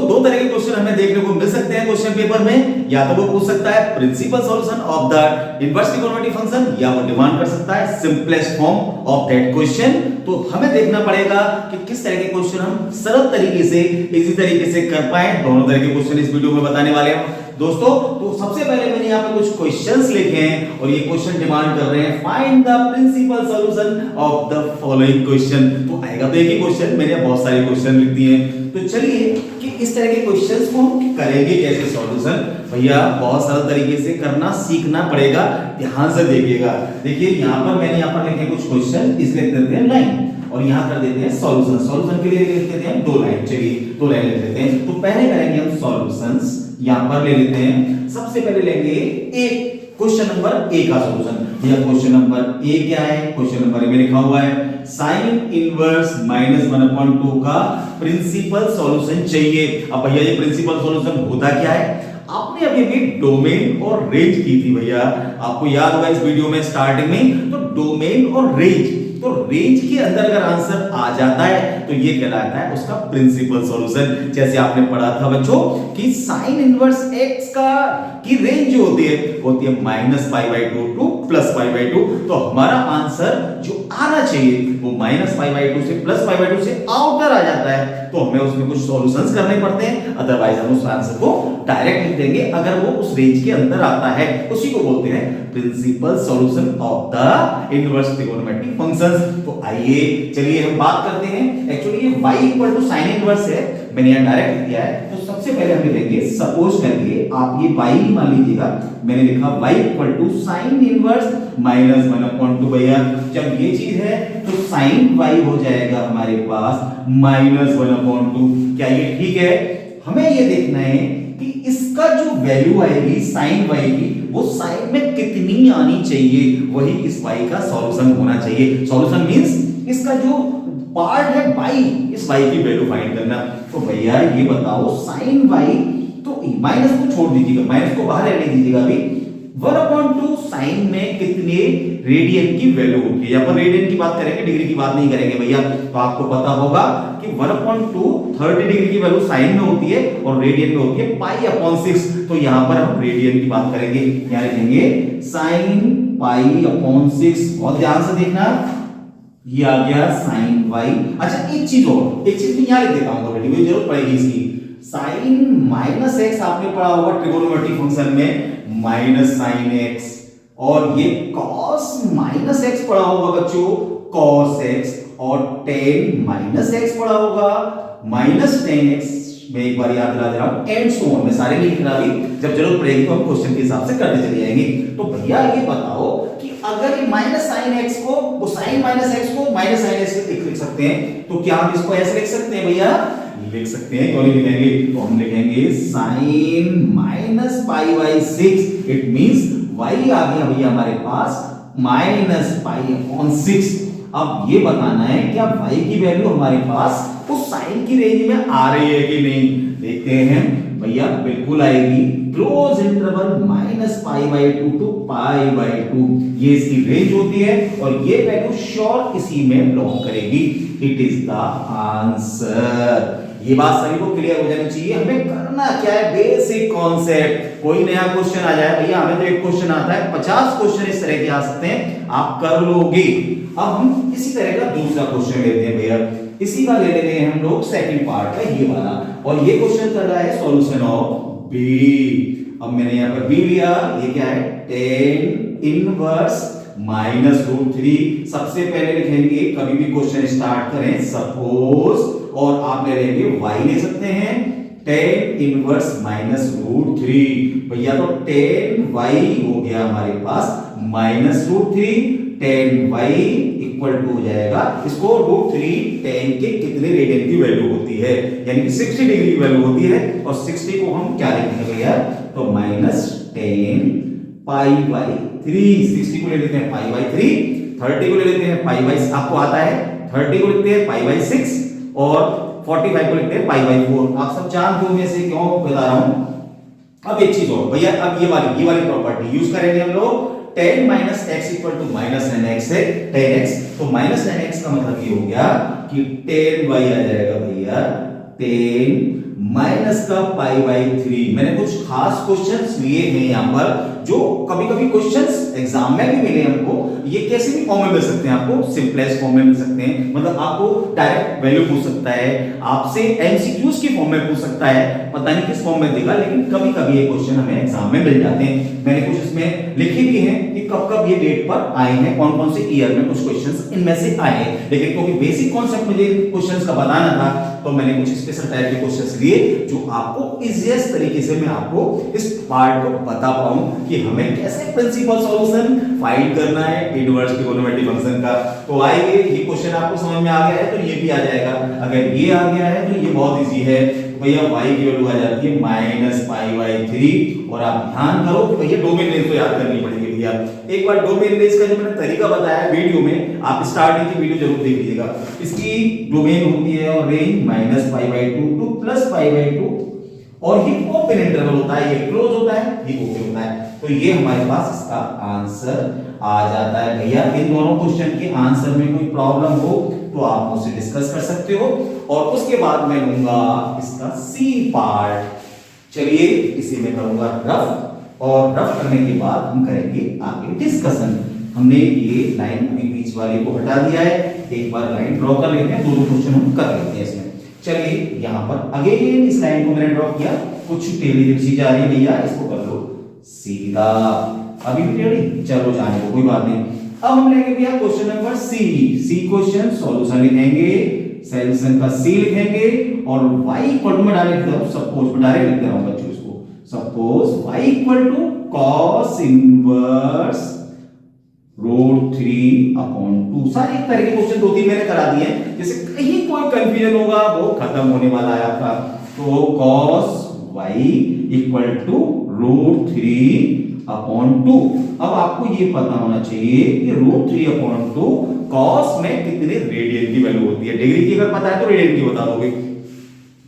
दो तरह के क्वेश्चन हमें देखने को मिल सकते हैं क्वेश्चन पेपर में, या तो वो पूछ सकता है principal solution of the inverse trigonometric function, या वो डिमांड कर सकता है simplest form of that question. तो हमें देखना पड़ेगा कि किस तरह के क्वेश्चन हम सरल तरीके से, इजी तरीके से कर पाए। दोनों तरह के क्वेश्चन इस वीडियो में बताने वाले हैं दोस्तों। तो सबसे पहले मैंने यहाँ पे कुछ क्वेश्चंस लिखे हैं और ये क्वेश्चन डिमांड कर रहे हैं find the principal solution of the following question. तो आएगा तो एक ही क्वेश्चन, मैंने बहुत सारे क्वेश्चन लिख दिए हैं। तो चलिए कि इस तरह के क्वेश्चंस को हम करेंगे कैसे सॉल्यूशन, भैया बहुत सरल तरीके से करना सीखना पड़ेगा, ध्यान से देखिएगा। देखिए यहाँ पर मैंने यहाँ पर लिखे कुछ क्वेश्चन, इसलिए लिख देते हैं लाइन और यहाँ कर देते हैं सॉल्यूशन। सॉल्यूशन के लिए लिख देते हैं दो लाइन, चलिए दो लाइन लिख देते हैं। तो पहले करेंगे हम सॉल्यूशंस, यहाँ पर ले लेते हैं। सबसे पहले लेंगे एक क्वेश्चन नंबर ए का सॉल्यूशन। भैया क्वेश्चन नंबर ए क्या है? क्वेश्चन नंबर ए में लिखा हुआ है साइन इनवर्स -1/2 का प्रिंसिपल सॉल्यूशन चाहिए। अब भैया ये प्रिंसिपल सॉल्यूशन होता क्या है? आपने अभी भी डोमेन और रेंज की थी भैया, आपको याद होगा इस वीडियो में स्टार्टिंग में। तो डोमेन और रेंज, तो रेंज के अंदर अगर आंसर आ जाता है तो ये कहलाता है उसका प्रिंसिपल सॉल्यूशन। जैसे आपने पढ़ा था बच्चों कि साइन इनवर्स x का की रेंज जो होती है -π/2 टू +π/2। तो हमारा आंसर जो आना चाहिए वो -π/2 से +π/2 से आउटर आ जाता है। तो हमें उसमें कुछ सॉल्यूशंस करने पड़ते हैं, अदरवाइज हम उस आंसर को डायरेक्ट लिख देंगे अगर वो उस रेंज के अंदर आता है। उसी को बोलते हैं principal solution of the inverse trigonometric functions. तो आइए चलिए हम बात करते हैं। एक्चुअली ये y = sin इनवर्स है, मैंने यहां डायरेक्ट लिख दिया है। तो सबसे पहले हम लिखेंगे सपोज करके आप ये y मान लीजिएगा, मैंने लिखा y = sin इनवर्स -1/2। भैया जब ये चीज है तो sin y हो जाएगा हमारे पास -1/2। क्या ये ठीक है? हमें ये देखना है कि इसका जो वैल्यू आएगी sin y की वो sin में कितनी आनी चाहिए, वही इस y का सॉल्यूशन होना चाहिए। सॉल्यूशन मींस इसका जो पार्ट है y, इस y की वैल्यू फाइंड करना। तो भैया ये बताओ sin y, तो माइनस को छोड़ दीजिएगा, माइनस को बाहर रहने दीजिएगा। अभी 1/2 sin में कितने रेडियन की वैल्यू होती है? यहाँ पर रेडियन की बात करेंगे, डिग्री की बात नहीं करेंगे भैया। तो आपको पता होगा कि 1/2 30 डिग्री की वैल्यू साइन में होती है और रेडियन में होती है π/6। तो यहाँ पर हम रेडियन की बात करेंगे, यहाँ लिखेंगे sin π/6। बहुत ध्यान से देखना, ये आ गया sin y। अच्छा एक चीज और, एक चीज मैं यहाँ लिख देता हूँ, ऑलरेडी जरूरत पड़ेगी इसकी। sin -x आपने पढ़ा होगा ट्रिगोनोमेट्रिक फंक्शन में, -sin x, और ये cos -x पढ़ा होगा बच्चों, cos x, और tan -x पढ़ा होगा, -tan x। मैं एक बार याद दिला दे रहा हूं, एंड सो ऑन। मैं सारे नहीं लिख रहा अभी, जब जरूरत पड़ेगी तो हम क्वेश्चन के हिसाब से करते चले जाएंगे। तो भैया ये बताओ कि अगर ये -sin x को, वो sin -x को -sin x से लिख सकते हैं, तो क्या हम इसको ऐसे लिख सकते हैं भैया? लिख सकते हैं। क्यों नहीं लिखेंगे? तो हम लिखेंगे sin -π/6। इट मींस y आ गया भैया हमारे पास -π/6। अब ये बताना है क्या y की वैल्यू हमारे पास उस साइन की रेंज में आ रही है कि नहीं। देखते हैं भैया, बिल्कुल आएगी। क्लोज इंटरवल -π/2 टू π/2, ये इसकी रेंज होती है और ये वैल्यू श्योर इसी में बिलोंग करेगी। It is the answer. ये बात सभी को क्लियर हो जानी चाहिए। हमें करना क्या है? Basic concept. कोई नया क्वेश्चन आ जाए भैया, हमें तो एक क्वेश्चन आता है, 50 क्वेश्चन इस तरह के आ सकते हैं, आप कर लोगे। अब हम इसी तरह का दूसरा क्वेश्चन लेते हैं भैया, इसी का ले लेते हैं हम लोग सेकंड पार्ट का, ये वाला। और ये क्वेश्चन कर रहा है सॉल्यूशन ऑफ बी। अब मैंने यहां पर बी लिया, ये क्या है? tan inverse -√3। सबसे पहले लिखेंगे, कभी भी क्वेश्चन स्टार्ट करें सपोज, और आप ले लेंगे y ले सकते हैं tan इनवर्स -√3। भैया तो tan y हो गया हमारे पास -√3। tan y इक्वल टू हो जाएगा, इसको √3 tan के कितने रेडियन की वैल्यू होती है, यानी कि 60 डिग्री की वैल्यू होती है। और 60 को हम क्या लिखेंगे भैया? तो -tan π/3। 60 को ले लेते हैं π/3, 30 को ले लेते हैं π/, आपको आता है 30 को लिखते हैं π/6 और 45 को लिखते हैं π/4। आप सब जानते हो मैं से क्यों बता रहा हूं। अब एक चीज और भैया, अब ये वाली प्रॉपर्टी यूज करेंगे हम लोग। tan -x = -nx है, tan x। तो -nx का मतलब ये हो गया कि tan y आ जाएगा भैया tan माइनस का पाई बाई 3। मैंने कुछ खास क्वेश्चंस लिए हैं यहाँ पर, जो कभी कभी क्वेश्चंस एग्जाम में भी मिले हमको। ये कैसे भी फॉर्म में मिल सकते हैं आपको, सिंपलेस्ट फॉर्म में मिल सकते हैं, मतलब आपको डायरेक्ट वैल्यू पूछ सकता है, आपसे एमसीक्यूज की फॉर्म में पूछ सकता है, पता नहीं किस फॉर्म में देगा, लेकिन कभी कभी ये क्वेश्चन हमें एग्जाम में मिल जाते हैं। मैंने कुछ इसमें लिखे भी हैं कि कब कब ये डेट पर आए हैं, कौन कौन से ईयर में कुछ क्वेश्चंस इनमें से आए हैं। लेकिन क्योंकि बेसिक कॉन्सेप्ट मुझे क्वेश्चंस का बताना था, तो मैंने कुछ स्पेशल टाइप के क्वेश्चंस लिए जो आपको इजीएस्ट तरीके से मैं आपको इस पार्ट को बता पाऊं कि हमें कैसे प्रिंसिपल सॉल्यूशन फाइंड करना है इनवर्स ट्रिगोनोमेट्रिक फंक्शन का। तो आइए, ये क्वेश्चन आपको समझ में आ गया है तो ये भी आ जाएगा। अगर ये आ गया है तो ये बहुत इजी है भैया, y की वैल्यू आ जाती है माइनस पाई बाई 3। और आप ध्यान करो कि भैया डोमेन रेंज तो याद करनी पड़ेगी भैया। एक बार डोमेन रेंज का जो मैंने तरीका बताया वीडियो में, आप स्टार्टिंग की वीडियो जरूर देख लीजिएगा। इसकी डोमेन होती है और range minus pi by 2 two plus pi by 2, और ये ओपन इंटरवल होता है, ये क्लोज होता है, ये ओपन होता है। तो ये हमारे पास इसका आंसर आ जाता है भैया। इन दोनों क्वेश्चन के आंसर में कोई प्रॉब्लम हो तो आप मुझसे डिस्कस कर सकते हो, और उसके बाद मैं लूंगा इसका सी पार्ट। चलिए इसे मैं करूंगा रफ, और रफ करने के बाद हम करेंगे आगे डिस्कशन। हमने ये लाइन अभी बीच वाले को हटा दिया है, एक बार लाइन ड्रॉ कर लेते हैं, दो क्वेश्चन हम कर लेते हैं इसमें। चलिए यहाँ पर अगेन इस लाइन को मैंने ड्रॉ किया, कुछ टेढ़ी सी जा रही है भैया, इसको कर लो सीधा। अभी भी टेढ़ी, चलो जाने को कोई बात नहीं। अब हम लेंगे भैया question number C question solution लिखेंगे, सॉल्यूशन का सी लिखेंगे, और y इक्वल टू में डायरेक्ट लिख, सपोज डायरेक्ट लिख रहा हूं बच्चों इसको, suppose y equal to cos inverse √3/2। सारे एक तरह के क्वेश्चन दो तीन मैंने करा दिए हैं, जैसे कहीं कोई कंफ्यूजन होगा वो खत्म होने वाला है आपका। तो cos y इक्वल टू √3/2। अब आपको ये पता होना चाहिए कि √3/2 cos में कितने रेडियन की वैल्यू होती है। डिग्री की अगर पता है तो रेडियन की बता दोगे।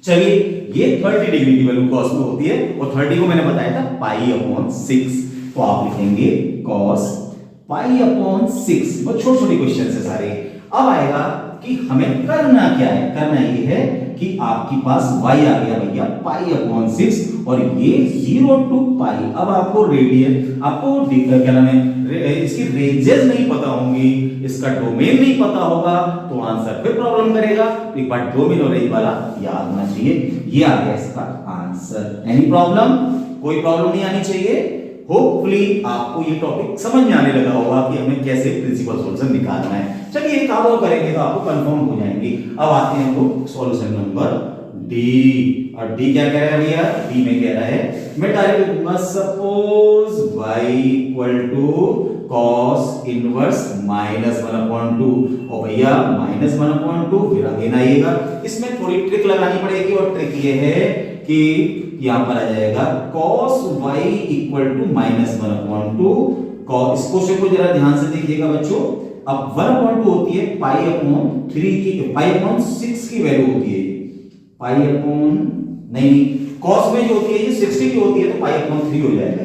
चलिए, ये 30 डिग्री की वैल्यू cos में होती है, और 30 को मैंने बताया था पाई/6। तो आप लिखेंगे cos पाई/6। बहुत छोटे छोटे क्वेश्चन है सारे। अब आएगा कि हमें करना क्या है। करना ये है कि आपके पास y आ गया भैया पाई/6, और ये 0 टू पाई। अब आपको रेडियन, आपको क्या नाम है, इसकी रेंजेस नहीं पता होंगी, इसका डोमेन नहीं पता होगा, तो आंसर फिर प्रॉब्लम करेगा। तो एक बार डोमेन और रेंज वाला याद होना चाहिए। ये आ गया इसका आंसर। Any problem? कोई प्रॉब्लम नहीं आनी चाहिए। होपफुली आपको ये टॉपिक समझ में आने लगा होगा कि हमें कैसे प्रिंसिपल सॉल्यूशन निकालना है। चलिए एक काम और करेंगे तो आपको कंफर्म हो जाएंगे। अब आते हैं हम लोग सॉल्यूशन नंबर डी। और डी क्या कह रहा है भैया? डी में कह रहा है, मैं डायरेक्ट लिखूंगा suppose y equal to cos inverse -1/2। और भैया -1/2 फिर अगेन आइएगा। इसमें थोड़ी ट्रिक लगानी पड़ेगी, और ट्रिक ये है कि यहां पर आ जाएगा cos y इक्वल टू -1/2। इस क्वेश्चन को जरा ध्यान से देखिएगा बच्चों। अब 1/2 होती है पाई/3 की, पाई/6 की वैल्यू होती है। नहीं, cos में जो होती है ये 60 की होती है, तो पाई/3 हो जाएगा।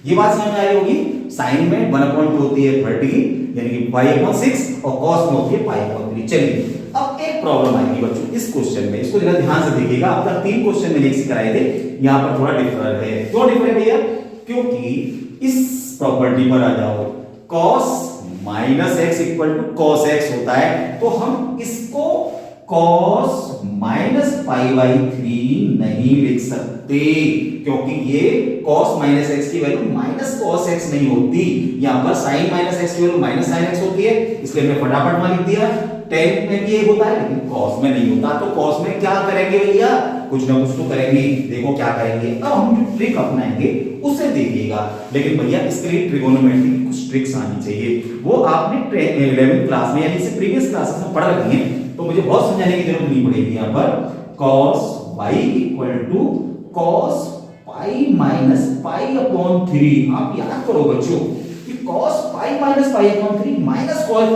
ये बात समझ में आई होगी। साइन में 1/2 होती है 30, यानी कि पाई/6, और cos में होती है पाई/3। चलिए अब एक प्रॉब्लम आएगी बच्चों इस क्वेश्चन में, इसको जरा ध्यान से देखिएगा। अब तक 3 क्वेश्चन मैंने एक कराए थे, यहां पर थोड़ा डिफर है। क्यों डिफर है भैया? क्योंकि इस प्रॉपर्टी पर आ जाओ, cos -x equal to cos x होता है, तो हम इसको cos -पाई/3 नहीं लिख सकते, क्योंकि ये cos -x की वैल्यू -cos x नहीं होती। यहां पर sin -x की वैल्यू -sin x होती है, इसलिए मैं फटाफट वहां लिख दिया। tan में भी ये होता है, लेकिन cos में नहीं होता। तो cos में क्या करेंगे भैया? कुछ ना कुछ तो करेंगे। देखो क्या करेंगे। अब हम जो ट्रिक अपनाएंगे उसे देखिएगा। लेकिन भैया इसके लिए ट्रिगोनोमेट्री की कुछ ट्रिक्स आनी चाहिए, वो आपने 11th क्लास में, यानी इससे प्रीवियस क्लासेस में पढ़ रखी हैं, तो मुझे बहुत समझाने की जरूरत नहीं पड़ेगी। यहाँ पर cos y equal to cos pi minus पाई/3। आप याद करो बच्चों कि cos पाई माइनस पाई/3 माइनस cos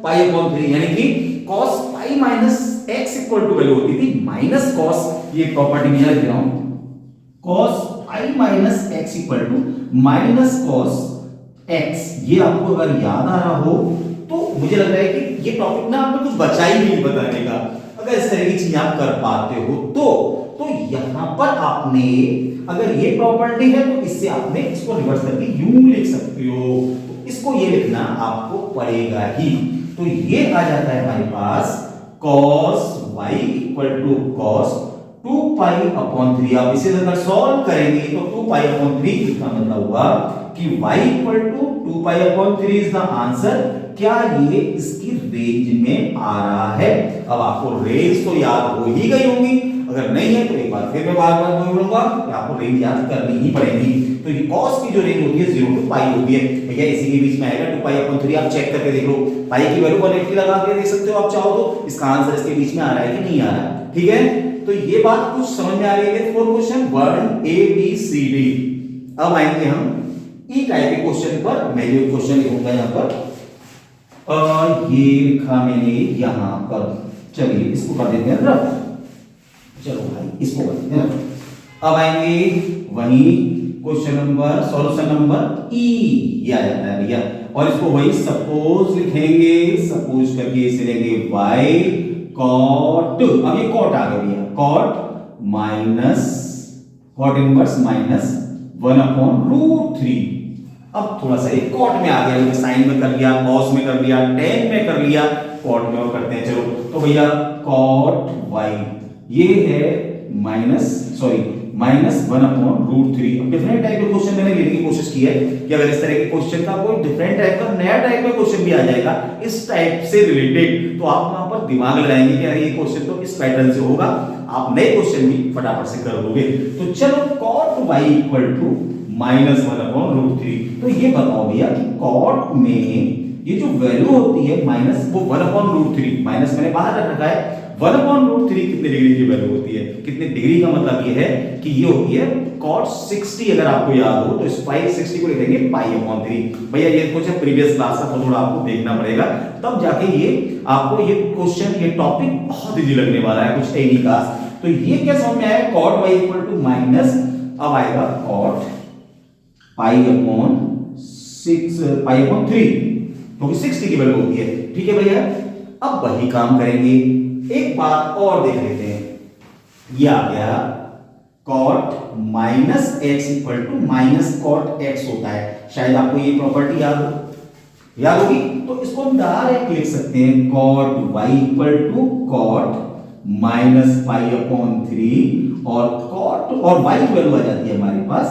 पाई/3, यानी कि cos pi minus x equal to value होती थी माइनस cos, ये प्रॉपर्टी में याद रखना, cos pi minus x equal to minus cos x। ये आपको अगर याद आ रहा हो तो मुझे लग रहा है कि ये टॉपिक ना आपने कुछ बचा ही नहीं बताने का। अगर इस तरह की चीज आप कर पाते हो तो यहां पर आपने अगर ये प्रॉपर्टी है तो इससे आपने इसको रिवर्स करके यूं लिख सकते हो, तो इसको ये लिखना आपको पड़ेगा ही। तो ये आ जाता है हमारे पास cos y equal to cos 2 pi upon 3। आप इसे अगर सॉल्व करेंगे तो 2 पाई अपॉन 3 इसका मतलब हुआ कि y equal to 2 pi upon 3 is the answer. क्या ये इसकी रेंज में आ रहा है? अब आपको रेंज तो याद हो ही गई होगी, अगर नहीं है तो एक बार फिर मैं बार-बार बोलूंगा कि आपको रेंज याद करनी ही पड़ेगी। तो ये cos की जो रेंज होती है 0 टू पाई होती है भैया, इसी के बीच में आएगा 2 पाई अपॉन 3। आप चेक करके देख लो, पाई की वैल्यू 180 लगा के देख सकते हो आप चाहो तो, इसका आंसर इसके बीच में आ रहा है कि नहीं आ रहा है। ठीक है, तो ये बात कुछ समझ में आ रही है। Four question 1 A B C D। अब आएंगे हम ई टाइप के क्वेश्चन पर। मैं जो क्वेश्चन लिखूंगा यहां पर ये लिखा मैंने यहां पर, चलिए इसको कर देते हैं रफ। चलो भाई इसको कर देते हैं। अब आएंगे वही क्वेश्चन नंबर सॉल्यूशन नंबर ई, ये आ जाता है भैया, और इसको वही सपोज लिखेंगे, सपोज करके इसे लेंगे y cot, अब ये cot आ गया भैया, cot minus cot inverse minus 1/√3। अब थोड़ा सा एक cot में आ गया, साइन में कर लिया, cos में कर लिया, tan में कर लिया, cot में और करते हैं। चलो तो भैया cot y ये है माइनस 1/√3। अब डिफरेंट टाइप के क्वेश्चन मैंने लेने की कोशिश की है कि अगर इस तरह के क्वेश्चन का कोई डिफरेंट टाइप का नया टाइप का क्वेश्चन भी आ जाएगा इस टाइप से रिलेटेड, तो आप वहां पर दिमाग लगाएंगे कि अरे ये क्वेश्चन तो इस पैटर्न से होगा, आप नए क्वेश्चन भी फटाफट से कर लोगे। तो चलो cot y equal to minus 1/√3। तो ये बताओ भैया कि cot में ये जो वैल्यू होती है माइनस, वो 1/√3, माइनस मैंने बाहर रख रखा है। 1/√3 कितने डिग्री की वैल्यू होती है? कितने डिग्री का मतलब ये है कि ये होती है cot 60। अगर आपको याद हो तो इस पाई 60 को लिखेंगे π/3। भैया ये कुछ प्रीवियस क्लास का थोड़ा आपको देखना पड़ेगा, तब जाके ये आपको ये क्वेश्चन, ये टॉपिक बहुत इजी लगने वाला है, कुछ है नहीं खास। तो ये क्या समझ में आया? cot y equal to minus, अब आएगा cot π/3, क्योंकि 60 की वैल्यू होती है। ठीक है भैया, अब वही काम करेंगे, एक बात और देख लेते हैं। ये आ गया cot minus x equal to minus cot x होता है, शायद आपको ये प्रॉपर्टी याद होगी। तो इसको हम डायरेक्ट लिख सकते हैं cot y equal to cot minus π/3 और cot और y की वैल्यू आ जाती है हमारे पास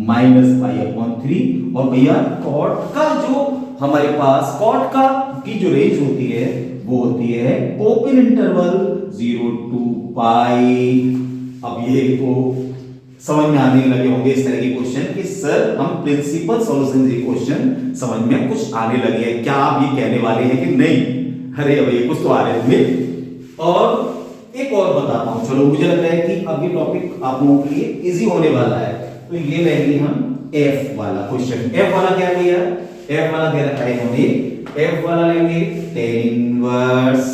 माइनस π/3। और भैया cot का जो हमारे पास cot का की जो रेंज होती है वो होती है ओपन इंटरवल 0 टू पाई। अब ये को समझ में आने लगे होंगे इस तरह के क्वेश्चन कि सर हम प्रिंसिपल सॉल्यूशन के क्वेश्चन समझ में कुछ आने लगे हैं, क्या आप ये कहने वाले हैं कि नहीं? अरे अब ये कुछ तो आ रहे होंगे। और एक और बताता हूं, चलो मुझे लगता है कि अब ये टॉपिक आप लोगों के लिए इजी होने वाला है। तो ये लेंगे हम एफ वाला क्वेश्चन। एफ वाला क्या भैया? एफ वाला दे रखा है हमें, एफ वाला लेंगे tan inverse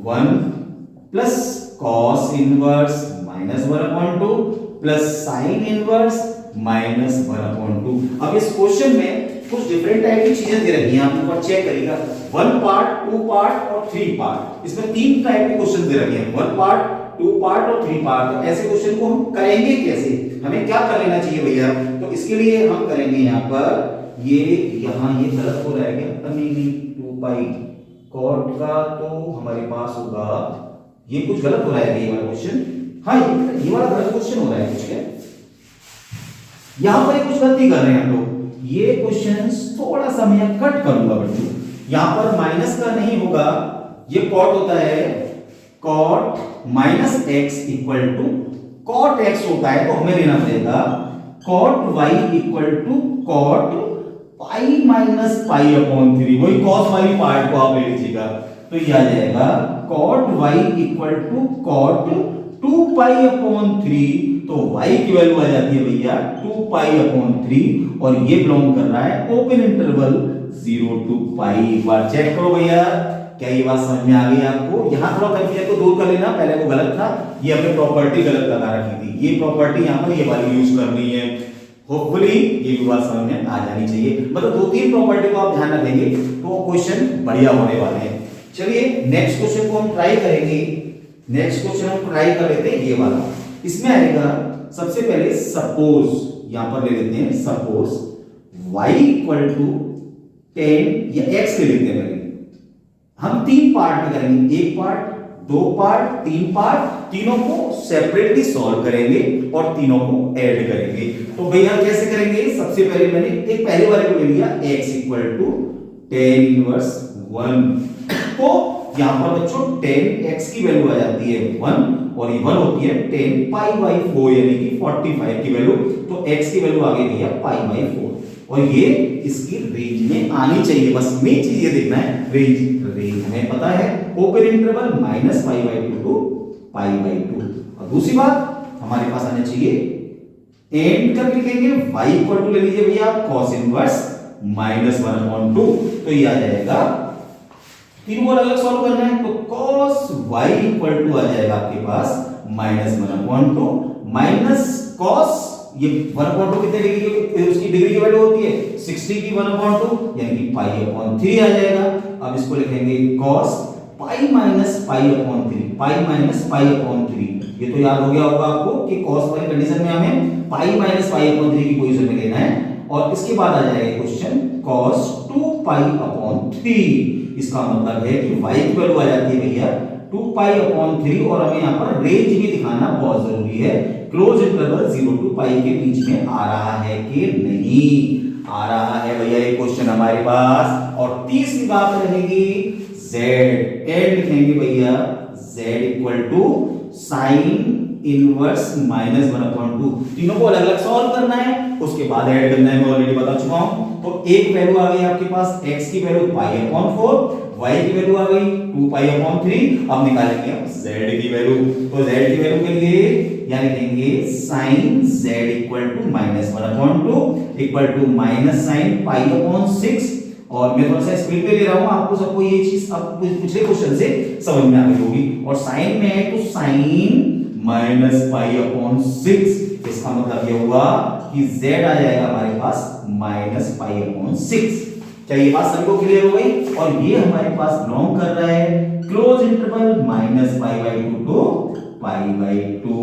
1 plus cos inverse minus 1/2 plus sin inverse minus 1/2। अब इस क्वेश्चन में कुछ डिफरेंट टाइप की चीजें दे रखी हैं, आप ऊपर चेक करिएगा, 1 पार्ट 2 पार्ट और 3 पार्ट। इसमें 3 टाइप के क्वेश्चन दे रखे हैं, 1 पार्ट 2 पार्ट और 3 पार्ट। तो ऐसे क्वेश्चन को हम करेंगे कैसे, हमें क्या कर लेना चाहिए भैया? तो इसके लिए हम करेंगे यहाँ पर ये गलत हो रहा है क्या? नहीं 2 पाई cot का तो हमारे पास होगा, ये कुछ गलत हो रहा है ये वाला क्वेश्चन। हाँ ये वाला गलत क्वेश्चन हो रहा है कुछ, क्या यहां पर कुछ गलती कर रहे हैं हम लोग। ये क्वेश्चन थोड़ा सा मैं कट करूंगा बच्चों, यहां पर माइनस का नहीं होगा, ये cot होता है cot minus x equal to cot x होता है, तो हमें लेना पड़ेगा cot y equal to cot pi minus π/3। वही cos वाली पार्ट को आप ले लीजिएगा, तो ये आ जाएगा cot y equal to cot 2 π/3। तो y की वैल्यू आ जाती है भैया 2 π/3 और ये बिलोंग कर रहा है ओपन इंटरवल 0 टू पाई। एक बार चेक करो भैया, क्या ये बात समझ में आ गई आपको? यहां थोड़ा कंफ्यूजन को दूर कर लेना, पहले वो गलत था, ये हमने प्रॉपर्टी गलत लगा रखी थी, ये प्रॉपर्टी यहां पर ये वाली यूज करनी है। होपफुली ये भी बात समझ में आ जानी चाहिए, मतलब 2-3 प्रॉपर्टी को आप ध्यान रखेंगे तो क्वेश्चन बढ़िया होने वाले हैं। चलिए नेक्स्ट क्वेश्चन को हम ट्राई करेंगे। नेक्स्ट क्वेश्चन हम ट्राई कर लेते हैं ये वाला। इसमें आएगा सबसे पहले सपोज, यहां पर ले लेते हैं सपोज y इक्वल टू 10 या x ले लेते हैं। पहले हम तीन पार्ट में करेंगे, एक पार्ट, दो पार्ट, तीन पार्ट, तीनों को सेपरेटली सॉल्व करेंगे और तीनों को ऐड करेंगे। तो भैया कैसे करेंगे? सबसे पहले मैंने एक पहले वाले को ले लिया x इक्वल टू 10 इनवर्स 1, तो यहां पर बच्चों 10x की वैल्यू आ जाती है 1 और ये 1 होती है 10 पाई बाई 4 यानी कि 45 की वैल्यू। तो x की वैल्यू आ गई भैया पाई बाई 4 और ये इसकी रेंज में आनी चाहिए। बस मेन चीज ये देखना है, रेंज में पता है open interval minus pi by 2 to pi by 2। और दूसरी बात हमारे पास आनी चाहिए एंड कर लिखेंगे y इक्वल टू ले लीजिए भैया cos इनवर्स माइनस 1/2, तो ये आ जाएगा, तीनों को अलग सॉल्व करना है तो cos y इक्वल टू आ जाएगा आपके पास माइनस 1/2 माइनस cos, ये 1/2 कितने डिग्री की, उसकी डिग्री की वैल्यू होती है 60 की 1/2 यानी कि पाई अपॉन 3 आ जाएगा। अब इसको लिखेंगे cos pi minus pi upon 3, pi minus pi upon 3। ये तो याद हो गया होगा आपको कि cos वाली कंडीशन में हमें पाई माइनस पाई अपॉन 3 की पोजीशन में लेना है। और इसके बाद आ जाएगा क्वेश्चन cos 2 पाई अपॉन 3। इसका मतलब है कि y की वैल्यू आ जाती है भैया 2 पाई अपॉन 3 और हमें यहाँ पर रेंज भी दिखाना बहुत जरूरी है। क्लोज इंटरवल 0 टू पाई के बीच में आ रहा है कि नहीं आ रहा है भैया ये क्वेश्चन हमारे पास। और तीसरी बात रहेगी z, एंड लिखेंगे भैया z equal to sine inverse minus 1/2। तीनों को अलग अलग सॉल्व करना है, उसके बाद ऐड करना है, मैं ऑलरेडी बता चुका हूं। तो एक वैल्यू आ गई आपके पास x की वैल्यू पाई अपॉन 4, y की वैल्यू आ गई 2 पाई अपॉन 3। अब निकालेंगे हम z की वैल्यू, तो z की वैल्यू के लिए या लिखेंगे sine z equal to minus 1/2 equal to minus sine pi upon 6। और मैं थोड़ा सा स्पीड पे ले रहा हूं, आपको सबको ये चीज अब पिछले क्वेश्चन से समझ में आ गई होगी। और साइन में है तो साइन माइनस पाई अपॉन 6, इसका मतलब ये हुआ कि z आ जाएगा हमारे पास माइनस पाई अपॉन 6। क्या ये बात सभी को क्लियर हो गई? और ये हमारे पास बिलोंग कर रहा है close interval minus pi by 2 to pi by 2।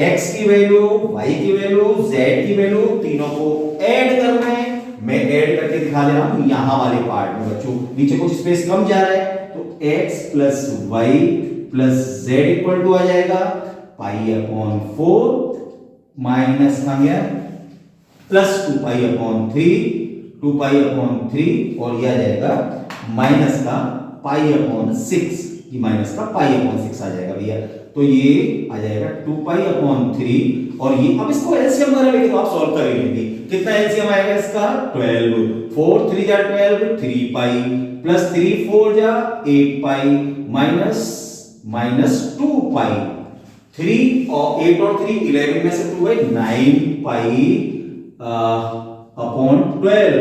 x की वैल्यू, y की वैल्यू, z की वैल्यू, तीनों को ऐड करना है। मैं ऐड करके दिखा दे रहा हूं यहां वाले पार्ट में बच्चों, नीचे कुछ स्पेस कम जा रहा है तो x plus y plus z equal to आ जाएगा पाई अपॉन 4 माइनस का गया plus 2 pi upon 3, 2 pi upon 3 और यह आ जाएगा माइनस का पाई अपॉन 6, ये माइनस का पाई अपॉन 6 आ जाएगा भैया। तो ये आ जाएगा 2 पाई अपॉन 3 और ये अब इसको एलसीएम वगैरह लेके तो आप सॉल्व कर ही लेंगे। कितना एलसीएम आएगा इसका 12, 4 3 जा 12, 3 पाई प्लस 3 4 जा 8 पाई माइनस 2 पाई, 3 और 8 और 3 11 में से 2 है 9 पाई अपॉन 12।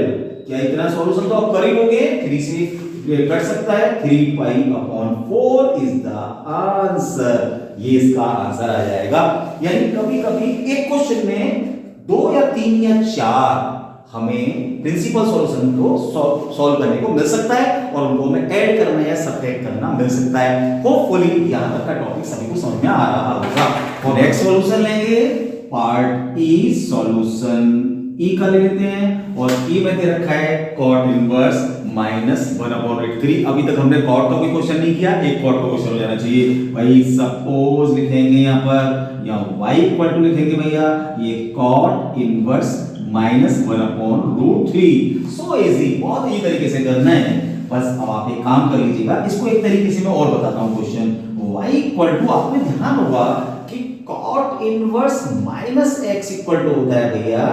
क्या इतना सॉल्यूशन तो आप कर ही लोगे, 3 से कट सकता है, 3 पाई अपॉन 4 इज द आंसर। ये इसका आंसर आ जाएगा। यानी कभी कभी एक क्वेश्चन में 2 या 3 या 4 हमें प्रिंसिपल सॉल्यूशन को सॉल्व करने को मिल सकता है और उनको हमें ऐड करना या सब्ट्रैक्ट करना मिल सकता है। होपफुली यहां तक का टॉपिक सभी को समझ में आ रहा होगा। तो नेक्स्ट सॉल्यूशन लेंगे पार्ट ई सॉल्यूशन। ई का ले लेते हैं और ई में दे रखा है cot इनवर्स माइनस 1/3। अभी तक हमने cot का कोई क्वेश्चन नहीं किया, एक cot का क्वेश्चन हो जाना चाहिए भाई। सपोज लिखेंगे यहां पर या y इक्वल टू लिखेंगे भैया ये cot inverse minus 1/√3। So easy, बहुत इजी तरीके से करना है। बस अब आप एक काम कर लीजिएगा, इसको एक तरीके से मैं और बताता हूं क्वेश्चन। y इक्वल टू आपने ध्यान होगा कि cot inverse minus x equal to होता है भैया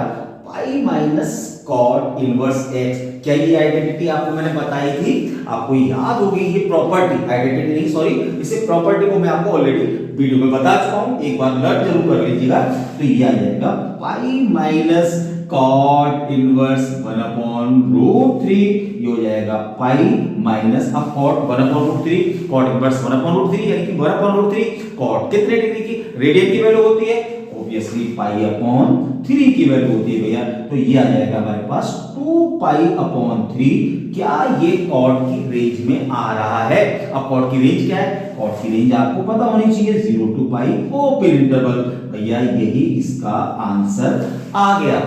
pi minus cot inverse x। क्या ये आइडेंटिटी आपको मैंने बताई थी, आपको याद होगी ये प्रॉपर्टी, आइडेंटिटी नहीं सॉरी, इसे प्रॉपर्टी को मैं आपको ऑलरेडी वीडियो में बता चुका हूं, एक बार लर्न जरूर कर लीजिएगा। तो ये आ जाएगा पाई माइनस cot इनवर्स 1/√3, ये हो जाएगा पाई माइनस अब cot 1/√3, cot इनवर्स 1/√3 यानी कि 1/√3 cot कितने डिग्री की रेडियन की वैल्यू होती है, ऑब्वियसली पाई अपॉन 3 की वैल्यू होती है भैया। तो ये आ जाएगा हमारे पास 2 2π/3 क्या ये कॉर्ड की रेंज में आ रहा है? अब कॉर्ड की रेंज क्या है? कॉर्ड की रेंज आपको पता होनी चाहिए 0 to π ओपन इंटरवल। भैया यही इसका आंसर आ गया।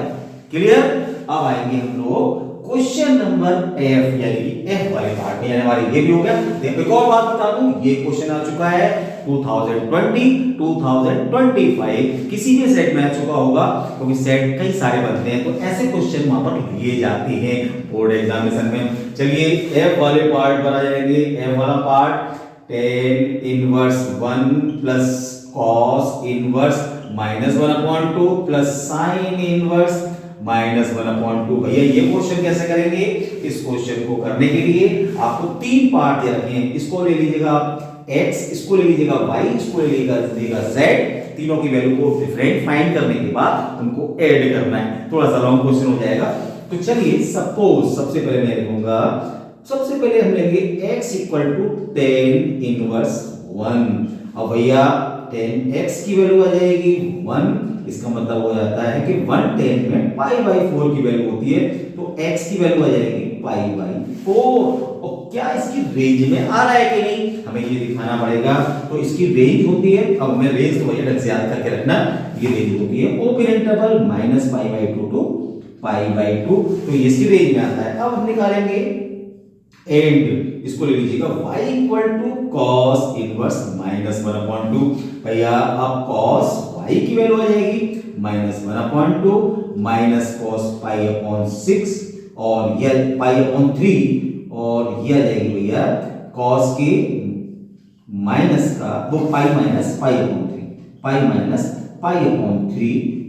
क्लियर? अब आएंगे हम लोग क्वेश्चन नंबर एफ, यानी एफ वाले पार्ट में, यानी हमारे ये भी हो गया। देखो एक और बात बता दूं, ये क्वेश्चन आ चुका है 2020 2025 किसी भी सेट में आ चुका होगा, क्योंकि सेट कई सारे बनते हैं, तो ऐसे क्वेश्चन वहां पर लिए जाते हैं बोर्ड एग्जामिनेशन में। चलिए एफ वाले पार्ट पर आ जाएंगे। एफ वाला part tan inverse 1 plus cos inverse -1/2 plus sin inverse -1/2। भैया ये क्वेश्चन कैसे करेंगे? इस क्वेश्चन को करने के लिए आपको तीन पार्ट दे रखे हैं। इसको ले लीजिएगा x, इसको ले लीजिएगा y, इसको ले लीजिएगा z। तीनों की वैल्यू को डिफरेंट फाइंड करने के बाद उनको ऐड करना है। थोड़ा सा लॉन्ग क्वेश्चन हो जाएगा। तो चलिए सपोज सबसे पहले मैं लिखूंगा, सबसे पहले हम लेंगे x equal to tan inverse 1। अब भैया tan x की वैल्यू आ जाएगी 1, इसका मतलब हो जाता है कि 1 tan में π/4 की वैल्यू होती है, तो x की वैल्यू आ जाएगी π/4। और क्या इसकी रेंज में आ रहा है कि नहीं, हमें ये दिखाना पड़ेगा। तो इसकी रेंज होती है, अब मैं रेंज तो भैया ढंग से याद करके रखना, ये रेंज होती है ओपन इंटरवल -π/2 to π/2, तो ये इसकी रेंज में आता है। अब हम निकालेंगे एंड इसको ले लीजिएगा y equal to cos inverse -1/2। भैया अब cos y की वैल्यू आ जाएगी -1/2 माइनस cos π/6 और यह π/3 और ये आ जाएगी भैया cos के माइनस का वो π-π/3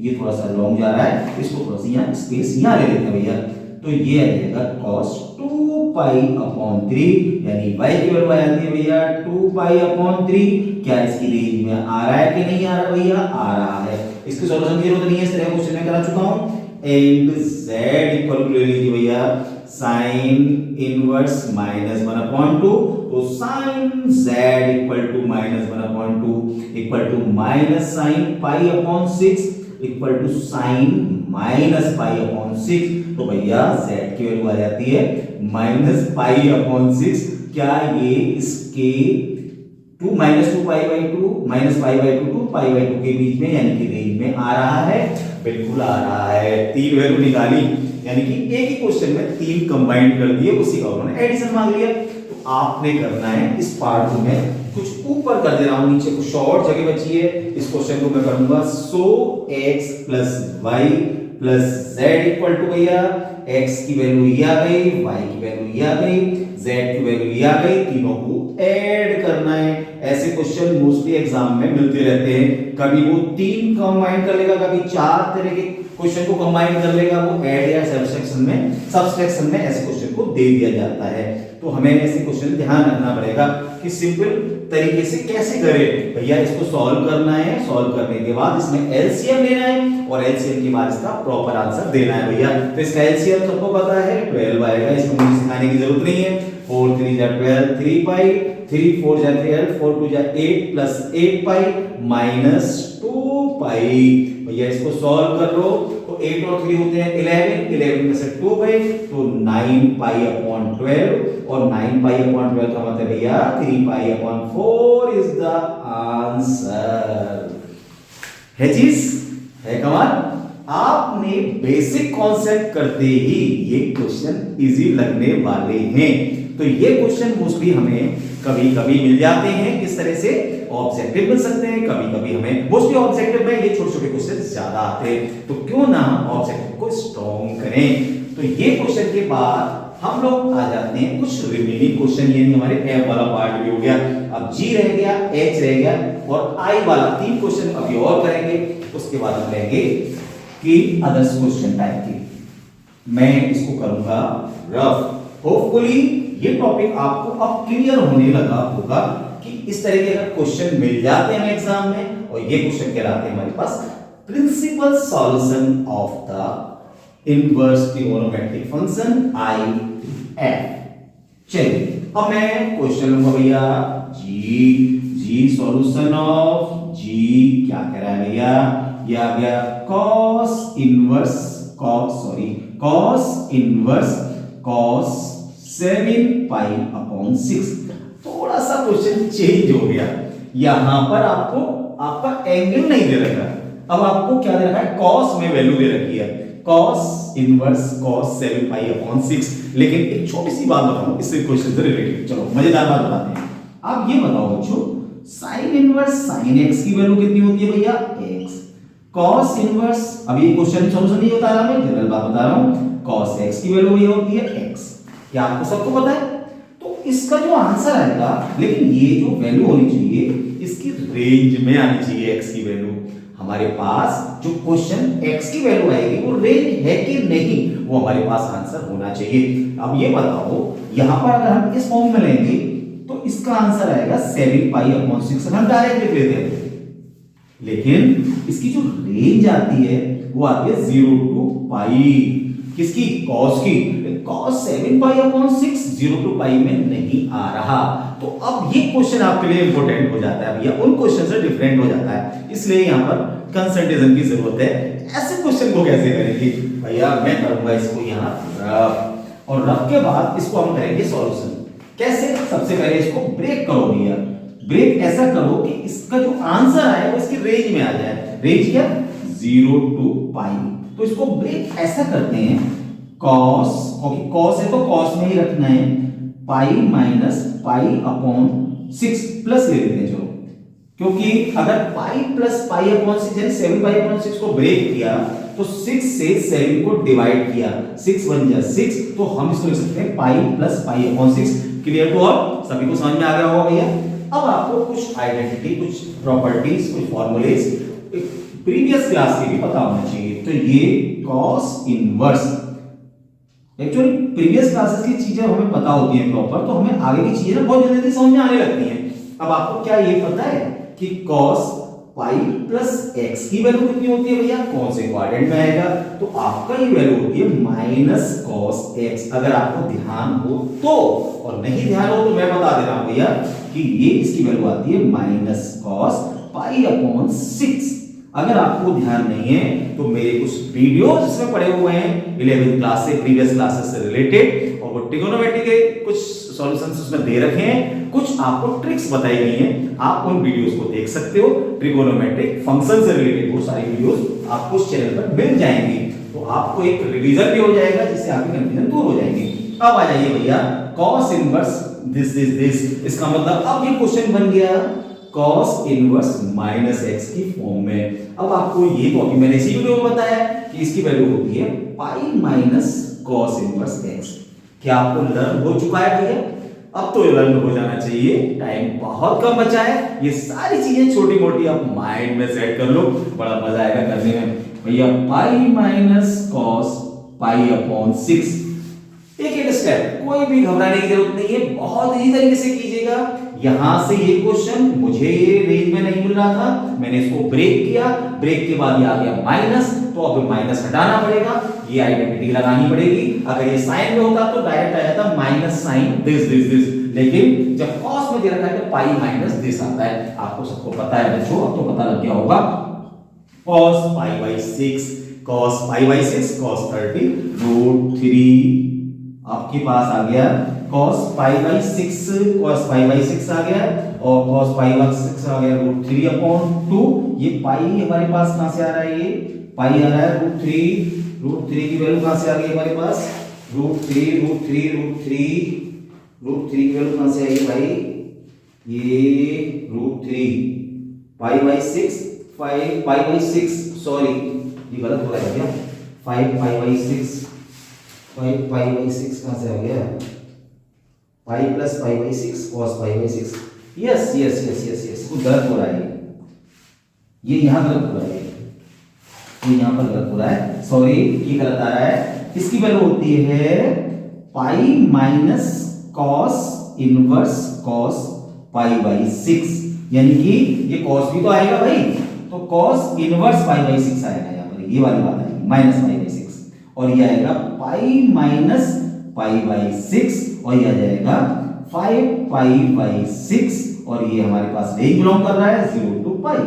ये थोड़ा सा लॉन्ग जा रहा है, इसको थोड़ा सा यहाँ स्पेस यहाँ ले लेते हैं भैया। तो ये आ जाएगा cos 2π/3, यानी y की वैल्यू आ जाती है भैया 2π/3। क्या इसकी रेंज में आ रहा है कि नहीं आ रहा भैया? आ रहा है। इसकी सॉल्यूशन की जरूरत नहीं है, इस तरह क्वेश्चन में करा चुका हूं। एंड z इक्वल टू ले लीजिए भैया sin इनवर्स -1/2, तो sin z equal to -1/2 equal to minus sin π/6 equal to sin -π/6। तो भैया z की वैल्यू आ जाती है -π/6। क्या ये इसके -2π/2 to π/2 के बीच में, यानी कि रेंज में आ रहा है? बिल्कुल आ रहा है। तीन वैल्यू निकाली, यानी कि एक ही क्वेश्चन में तीन कंबाइन कर दिए, उसी का उन्होंने एडिशन मांग लिया। तो आपने करना है इस पार्ट को मैं कुछ ऊपर कर दे रहा हूं, नीचे कुछ शॉर्ट जगह बची है। इस क्वेश्चन को मैं करूंगा so x plus y plus z equal to भैया x की वैल्यू ये आ गई, y की वैल्यू ये आ गई, z की वैल्यू ये आ गई, तीनों को ऐड करना है। ऐसे क्वेश्चन मोस्टली एग्जाम में मिलते रहते हैं। कभी वो तीन कंबाइन कर लेगा, कभी चार तरह के क्वेश्चन को कंबाइन कर लेगा, वो ऐड या सब्सट्रैक्शन में ऐसे क्वेश्चन को दे दिया जाता है। तो हमें ऐसे क्वेश्चन ध्यान रखना पड़ेगा कि सिंपल तरीके से कैसे करें। भैया इसको सॉल्व करना है, सॉल्व करने के बाद इसमें एलसीएम लेना है और एलसीएम के बाद इसका प्रॉपर आंसर देना है भैया। तो इसका एलसीएम सबको पता है 12 आएगा, इसमें मुझे सिखाने की जरूरत नहीं है। 4 3 जा 12, 3 पाई, 3 4 जा 12, 4 2 जा 8 प्लस 8 पाई माइनस 2 पाई। भैया इसको सॉल्व कर लो तो 8 और 3 होते हैं 11, 11 में से 2 गए तो 9 पाई अपॉन 12 और 9 पाई अपॉन 12 का मतलब भैया 3 पाई अपॉन 4 इज द आंसर। है चीज है कमाल। आपने बेसिक कॉन्सेप्ट करते ही ये क्वेश्चन इजी लगने वाले हैं। तो ये क्वेश्चन मोस्टली हमें कभी कभी मिल जाते हैं, किस तरह से ऑब्जेक्टिव मिल सकते हैं, कभी कभी हमें मोस्टली ऑब्जेक्टिव में ये छोटे छोटे क्वेश्चन ज्यादा आते हैं। तो क्यों ना हम ऑब्जेक्टिव को स्ट्रॉन्ग करें। तो ये क्वेश्चन के बाद हम लोग आ जाते हैं कुछ रिमेनिंग क्वेश्चन, यानी हमारे एफ वाला पार्ट भी हो गया, अब जी रह गया, एच रह गया और आई वाला 3 क्वेश्चन अभी और करेंगे। उसके बाद हम लेंगे कि अदर्स क्वेश्चन टाइप की। मैं इसको करूंगा रफ। होपफुली ये टॉपिक आपको अब क्लियर होने लगा होगा कि इस तरह के अगर क्वेश्चन मिल जाते हैं एग्जाम में, और ये क्वेश्चन कहलाते हैं हमारे पास principal solution of the inverse trigonometric function IF। चलिए अब मैं क्वेश्चन लूंगा भैया जी सॉल्यूशन ऑफ जी क्या कह रहा है भैया, ये आ गया cos कॉस इनवर्स कॉस 7 पाई अपॉन 6। थोड़ा सा क्वेश्चन चेंज हो गया, यहां पर आपको आपका एंगल नहीं दे रखा, अब आपको क्या दे रखा है, कॉस में वैल्यू दे रखी है, कॉस इनवर्स कॉस 7 पाई अपॉन 6। लेकिन एक छोटी सी बात बताऊं इससे क्वेश्चन से रिलेटेड, चलो मजेदार बात बताते हैं। आप ये बताओ बच्चों, साइन इनवर्स साइन x की वैल्यू कितनी होती है भैया, x। कॉस इनवर्स, अब ये क्वेश्चन सॉल्यूशन नहीं बता रहा, मैं जनरल बात बता रहा हूं, कॉस x की वैल्यू ये होती है x। क्या आपको सबको पता है? तो इसका जो आंसर आएगा, लेकिन ये जो वैल्यू होनी चाहिए इसकी रेंज में आनी चाहिए x की वैल्यू। हमारे पास जो क्वेश्चन x की वैल्यू आएगी वो रेंज है कि नहीं, वो हमारे पास आंसर होना चाहिए। अब ये बताओ, यहां पर अगर हम इस फॉर्म में लेंगे तो इसका आंसर आएगा 7 पाई अपॉन 6, हम डायरेक्ट लिख लेते हैं। लेकिन इसकी जो रेंज आती है वो आती है 0 टू पाई, किसकी, कॉस की। कॉस 7 पाई अपॉन 6 0 टू पाई में नहीं आ रहा, तो अब ये क्वेश्चन आपके लिए इंपॉर्टेंट हो जाता है, या उन क्वेश्चन से डिफरेंट हो जाता है, इसलिए यहां पर कंसंट्रेशन की जरूरत है। ऐसे क्वेश्चन को कैसे करेंगे भैया, मैं करूंगा इसको यहां रफ, और रफ के बाद इसको हम करेंगे सॉल्यूशन। कैसे? सबसे पहले इसको ब्रेक करो भैया, ब्रेक ऐसा करो कि इसका जो आंसर आए वो इसकी रेंज में आ जाए। रेंज क्या, 0 टू पाई। तो इसको ब्रेक ऐसा करते हैं, कॉस, क्योंकि कॉस है तो कॉस में ही रखना है, pi minus pi upon 6 plus ले लेते हैं, चलो, क्योंकि अगर पाई प्लस पाई अपॉन 6 यानी 7 पाई अपॉन 6 को ब्रेक किया तो 6 से 7 को डिवाइड किया, 6 1 जा 6, तो हम इसको लिख सकते हैं pi plus pi upon 6। Clear to all? सभी को समझ में आ गया होगा भैया। अब आपको कुछ आइडेंटिटी, कुछ प्रॉपर्टीज, कुछ फॉर्मूलेज प्रीवियस क्लास के भी पता होना चाहिए। तो ये cos inverse, actually previous classes की चीजें हमें पता होती हैं प्रॉपर, तो हमें आगे की चीजें बहुत जल्दी समझ में आने लगती हैं। अब आपको क्या ये पता है कि कॉस पाई प्लस एक्स की वैल्यू कितनी होती है भैया, कौन से क्वाड्रेंट में आएगा, तो आपका ये वैल्यू होती है माइनस कॉस एक्स, अगर आपको ध्यान हो तो, और नहीं ध्यान हो तो मैं बता दे रहा हूं भैया कि ये इसकी वैल्यू आती है माइनस कॉस पाई अपॉन 6। अगर आपको ध्यान नहीं है तो मेरे कुछ वीडियोस इसमें पड़े हुए हैं 11th क्लास से, प्रीवियस क्लासेस से रिलेटेड, और वो ट्रिगोनोमेट्री के कुछ सॉल्यूशंस उसमें दे रखे हैं, कुछ आपको ट्रिक्स बताई गई हैं, आप उन वीडियोस को देख सकते हो। ट्रिगोनोमेट्रिक फंक्शन से रिलेटेड वो सारी वीडियोस आपको इस चैनल पर मिल जाएंगी, तो आपको एक रिवीजन भी हो जाएगा जिससे आपके कंफ्यूजन दूर हो जाएंगे। अब आ जाइए भैया, कॉस इनवर्स दिस, इसका मतलब अब ये क्वेश्चन बन गया कॉस इनवर्स माइनस एक्स की फॉर्म में। अब आपको ये तो अभी मैंने इसी वीडियो में बताया कि इसकी वैल्यू होती है pi minus cos inverse x. क्या आपको लर्न हो चुका है भैया? अब तो लर्न हो जाना चाहिए, टाइम बहुत कम बचा है, ये सारी चीजें छोटी मोटी आप माइंड में सेट कर लो, बड़ा मजा आएगा करने में। भैया pi minus cos pi upon 6, एक स्टेप, कोई भी घबराने की जरूरत नहीं है, बहुत ही तरीके से कीजिएगा। यहां से ये क्वेश्चन मुझे ये रेंज में नहीं मिल रहा था, मैंने इसको ब्रेक किया, ब्रेक के बाद ये आ गया माइनस, तो अब माइनस हटाना पड़ेगा, ये आइडेंटिटी लगानी पड़ेगी। अगर ये साइन में होता तो डायरेक्ट आ जाता माइनस साइन दिस, लेकिन जब कॉस में दे रखा है तो पाई माइनस दिस आता है। आपको सबको पता है बच्चों, अब तो पता लग गया होगा, cos pi by 6, cos pi by 6 cos 30 root 3 आपके पास आ गया, cos pi by 6 cos pi by 6 आ गया, और cos पाई बाई 6 आ गया रूट 3 अपॉन 2। ये पाई हमारे पास कहां से आ रहा है, ये पाई आ रहा है रूट 3 की वैल्यू कहां से आ गई हमारे पास, रूट 3 की वैल्यू कहां से आई भाई, ये root 3 pi by 6 pi by 6, sorry ये गलत हो रहा है क्या, 5 पाई बाई 6 कहां से आ गया, पाई plus pi by 6 cos pi by 6, yes कुछ गलत हो रहा है, ये यहां गलत हो रहा है, ये यहां पर गलत हो रहा है, सॉरी ये गलत आ रहा है। इसकी वैल्यू होती है pi minus cos inverse cos pi by 6, यानी कि ये cos भी तो आएगा भाई, तो cos इनवर्स पाई बाई 6 आएगा, यहां पर ये वाली बात आएगी माइनस पाई बाई 6, और ये आएगा पाई माइनस पाई बाई 6, और ये आ जाएगा 5 पाई बाई 6, और ये हमारे पास रेंज बिलोंग कर रहा है 0 टू पाई।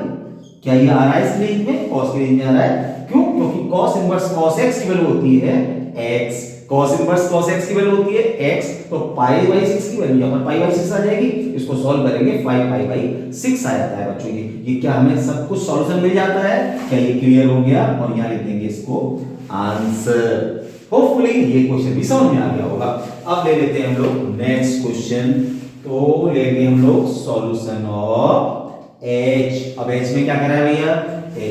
क्या ये आ रहा है इस रेंज में, cos की रेंज में आ रहा है, क्यों, क्योंकि cos इनवर्स cos x की वैल्यू होती है x, cos inverse cos x की वैल्यू होती है x, तो पाई बाई 6 की वैल्यू यहाँ पर पाई बाई 6 आ जाएगी। इसको सॉल्व करेंगे 5 पाई बाई 6 आ जाता है बच्चों। ये क्या हमें सब कुछ सॉल्यूशन मिल जाता है क्या? ये क्लियर हो गया और यहाँ लिख देंगे इसको आंसर। होपफुली ये क्वेश्चन भी समझ में आ गया होगा। अब ले लेते हैं हम लोग नेक्स्ट क्वेश्चन। तो लेंगे हम लोग सॉल्यूशन ऑफ h। अब h में क्या कह रहा है भैया?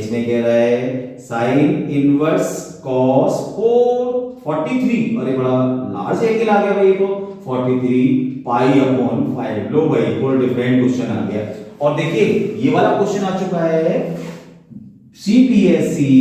h में कह रहा है साइन इनवर्स cos 43, अरे बड़ा लार्ज एंगल आ गया भाई, तो 43 पाई अपॉन 5। लो भाई कोई डिफरेंट क्वेश्चन आ गया। और देखिए ये वाला क्वेश्चन आ चुका है सीपीएसई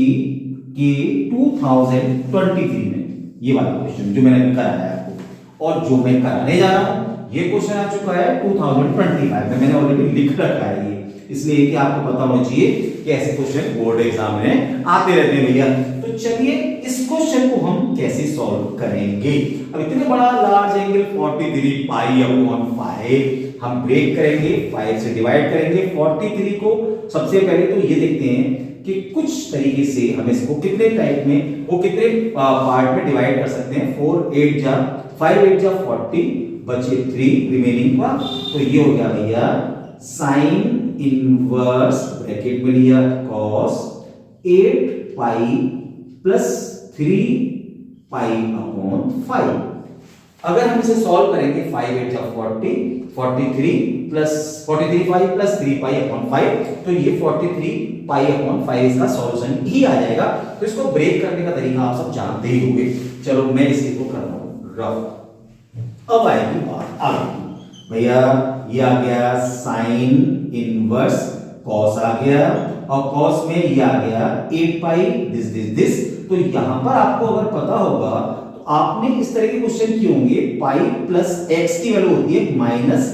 की 2023 में, ये वाला क्वेश्चन जो मैंने कराया है आपको, और जो मैं कराने जा रहा हूं ये क्वेश्चन आ चुका है 2025 में। मैंने ऑलरेडी लिख रखा है ये, इसलिए कि आपको पता होना चाहिए कि ऐसे क्वेश्चन बोर्ड एग्जाम में आते रहते हैं भैया। तो चलिए इस क्वेश्चन को हम कैसे सॉल्व करेंगे। अब इतने बड़ा लार्ज एंगल 43 पाई अपॉन 5 हम ब्रेक करेंगे, 5 से डिवाइड करेंगे 43 को। सबसे पहले तो ये देखते हैं कि कुछ तरीके से हम इसको कितने टाइप में, वो कितने पार्ट में डिवाइड कर सकते हैं। 5 8 जा 40, बचे 3 रिमेनिंग का। तो ये हो गया भैया साइन इनवर्स ब्रैकेट में लिया cos 8 pi plus 3 pi upon 5। अगर हम इसे सॉल्व करेंगे 5 8 जा 40, 43 plus 43 pi plus 3 pi upon 5, तो ये 43 पाई अपॉन 5 इसका सॉल्यूशन ही आ जाएगा। तो इसको ब्रेक करने का तरीका आप सब जानते ही होंगे। चलो मैं इसको कर रहा हूं रफ। अब आएगी बात आगे भैया, ये आ गया साइन इनवर्स cos आ गया, और cos में ये आ गया 8 पाई दिस। तो यहां पर आपको अगर पता होगा तो आपने इस तरह के क्वेश्चन किए होंगे। पाई प्लस x की वैल्यू होती है माइनस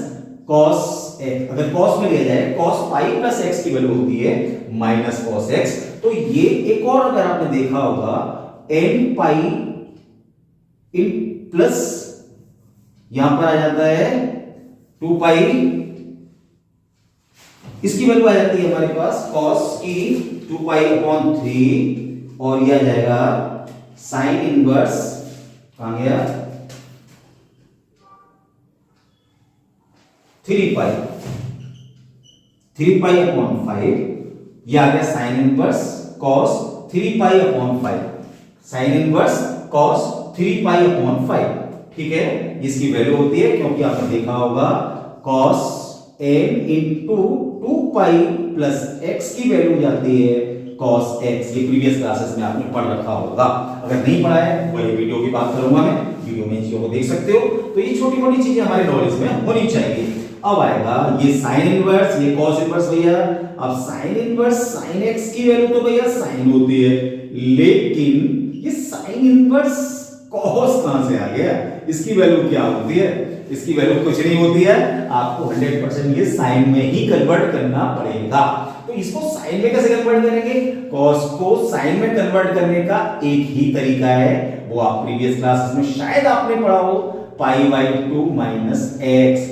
cos x। अगर cos में लिया जाए cos पाई प्लस x की वैल्यू होती है माइनस cos x। तो ये एक और अगर आपने देखा होगा n पाई इन प्लस यहां पर आ जाता है 2 पाई, इसकी वैल्यू आ जाती है हमारे पास cos की 2 पाई अपॉन 3, और यह आ जाएगा साइन इनवर्स कहां गया 3 पाई अपॉन 5। यह आ गया sine inverse cos 3 pi upon 5, sine inverse cos 3 pi upon 5। ठीक है, इसकी वैल्यू होती है क्योंकि आपने देखा होगा cos n into 2 pi plus x की वैल्यू जाती है cos x। ये प्रीवियस क्लासेस में आपने पढ़ रखा होगा। अगर नहीं पढ़ा है वही वीडियो की बात करूंगा मैं, वीडियो में चीजों को देख सकते हो। तो ये छोटी मोटी चीजें हमारे नॉलेज में होनी चाहिए। अब आएगा ये साइन इनवर्स, ये cos इनवर्स भैया। अब साइन इनवर्स साइन x की वैल्यू तो भैया साइन होती है, लेकिन ये साइन इनवर्स cos कहां से आ गया? इसकी वैल्यू क्या होती है? इसकी वैल्यू कुछ नहीं होती है, आपको 100% ये साइन में ही कन्वर्ट करना पड़ेगा। तो इसको साइन में कैसे कन्वर्ट करेंगे? cos को साइन में कन्वर्ट करने का एक ही तरीका है, वो आप प्रीवियस क्लासेस में शायद आपने पढ़ा हो, pi by 2 minus x.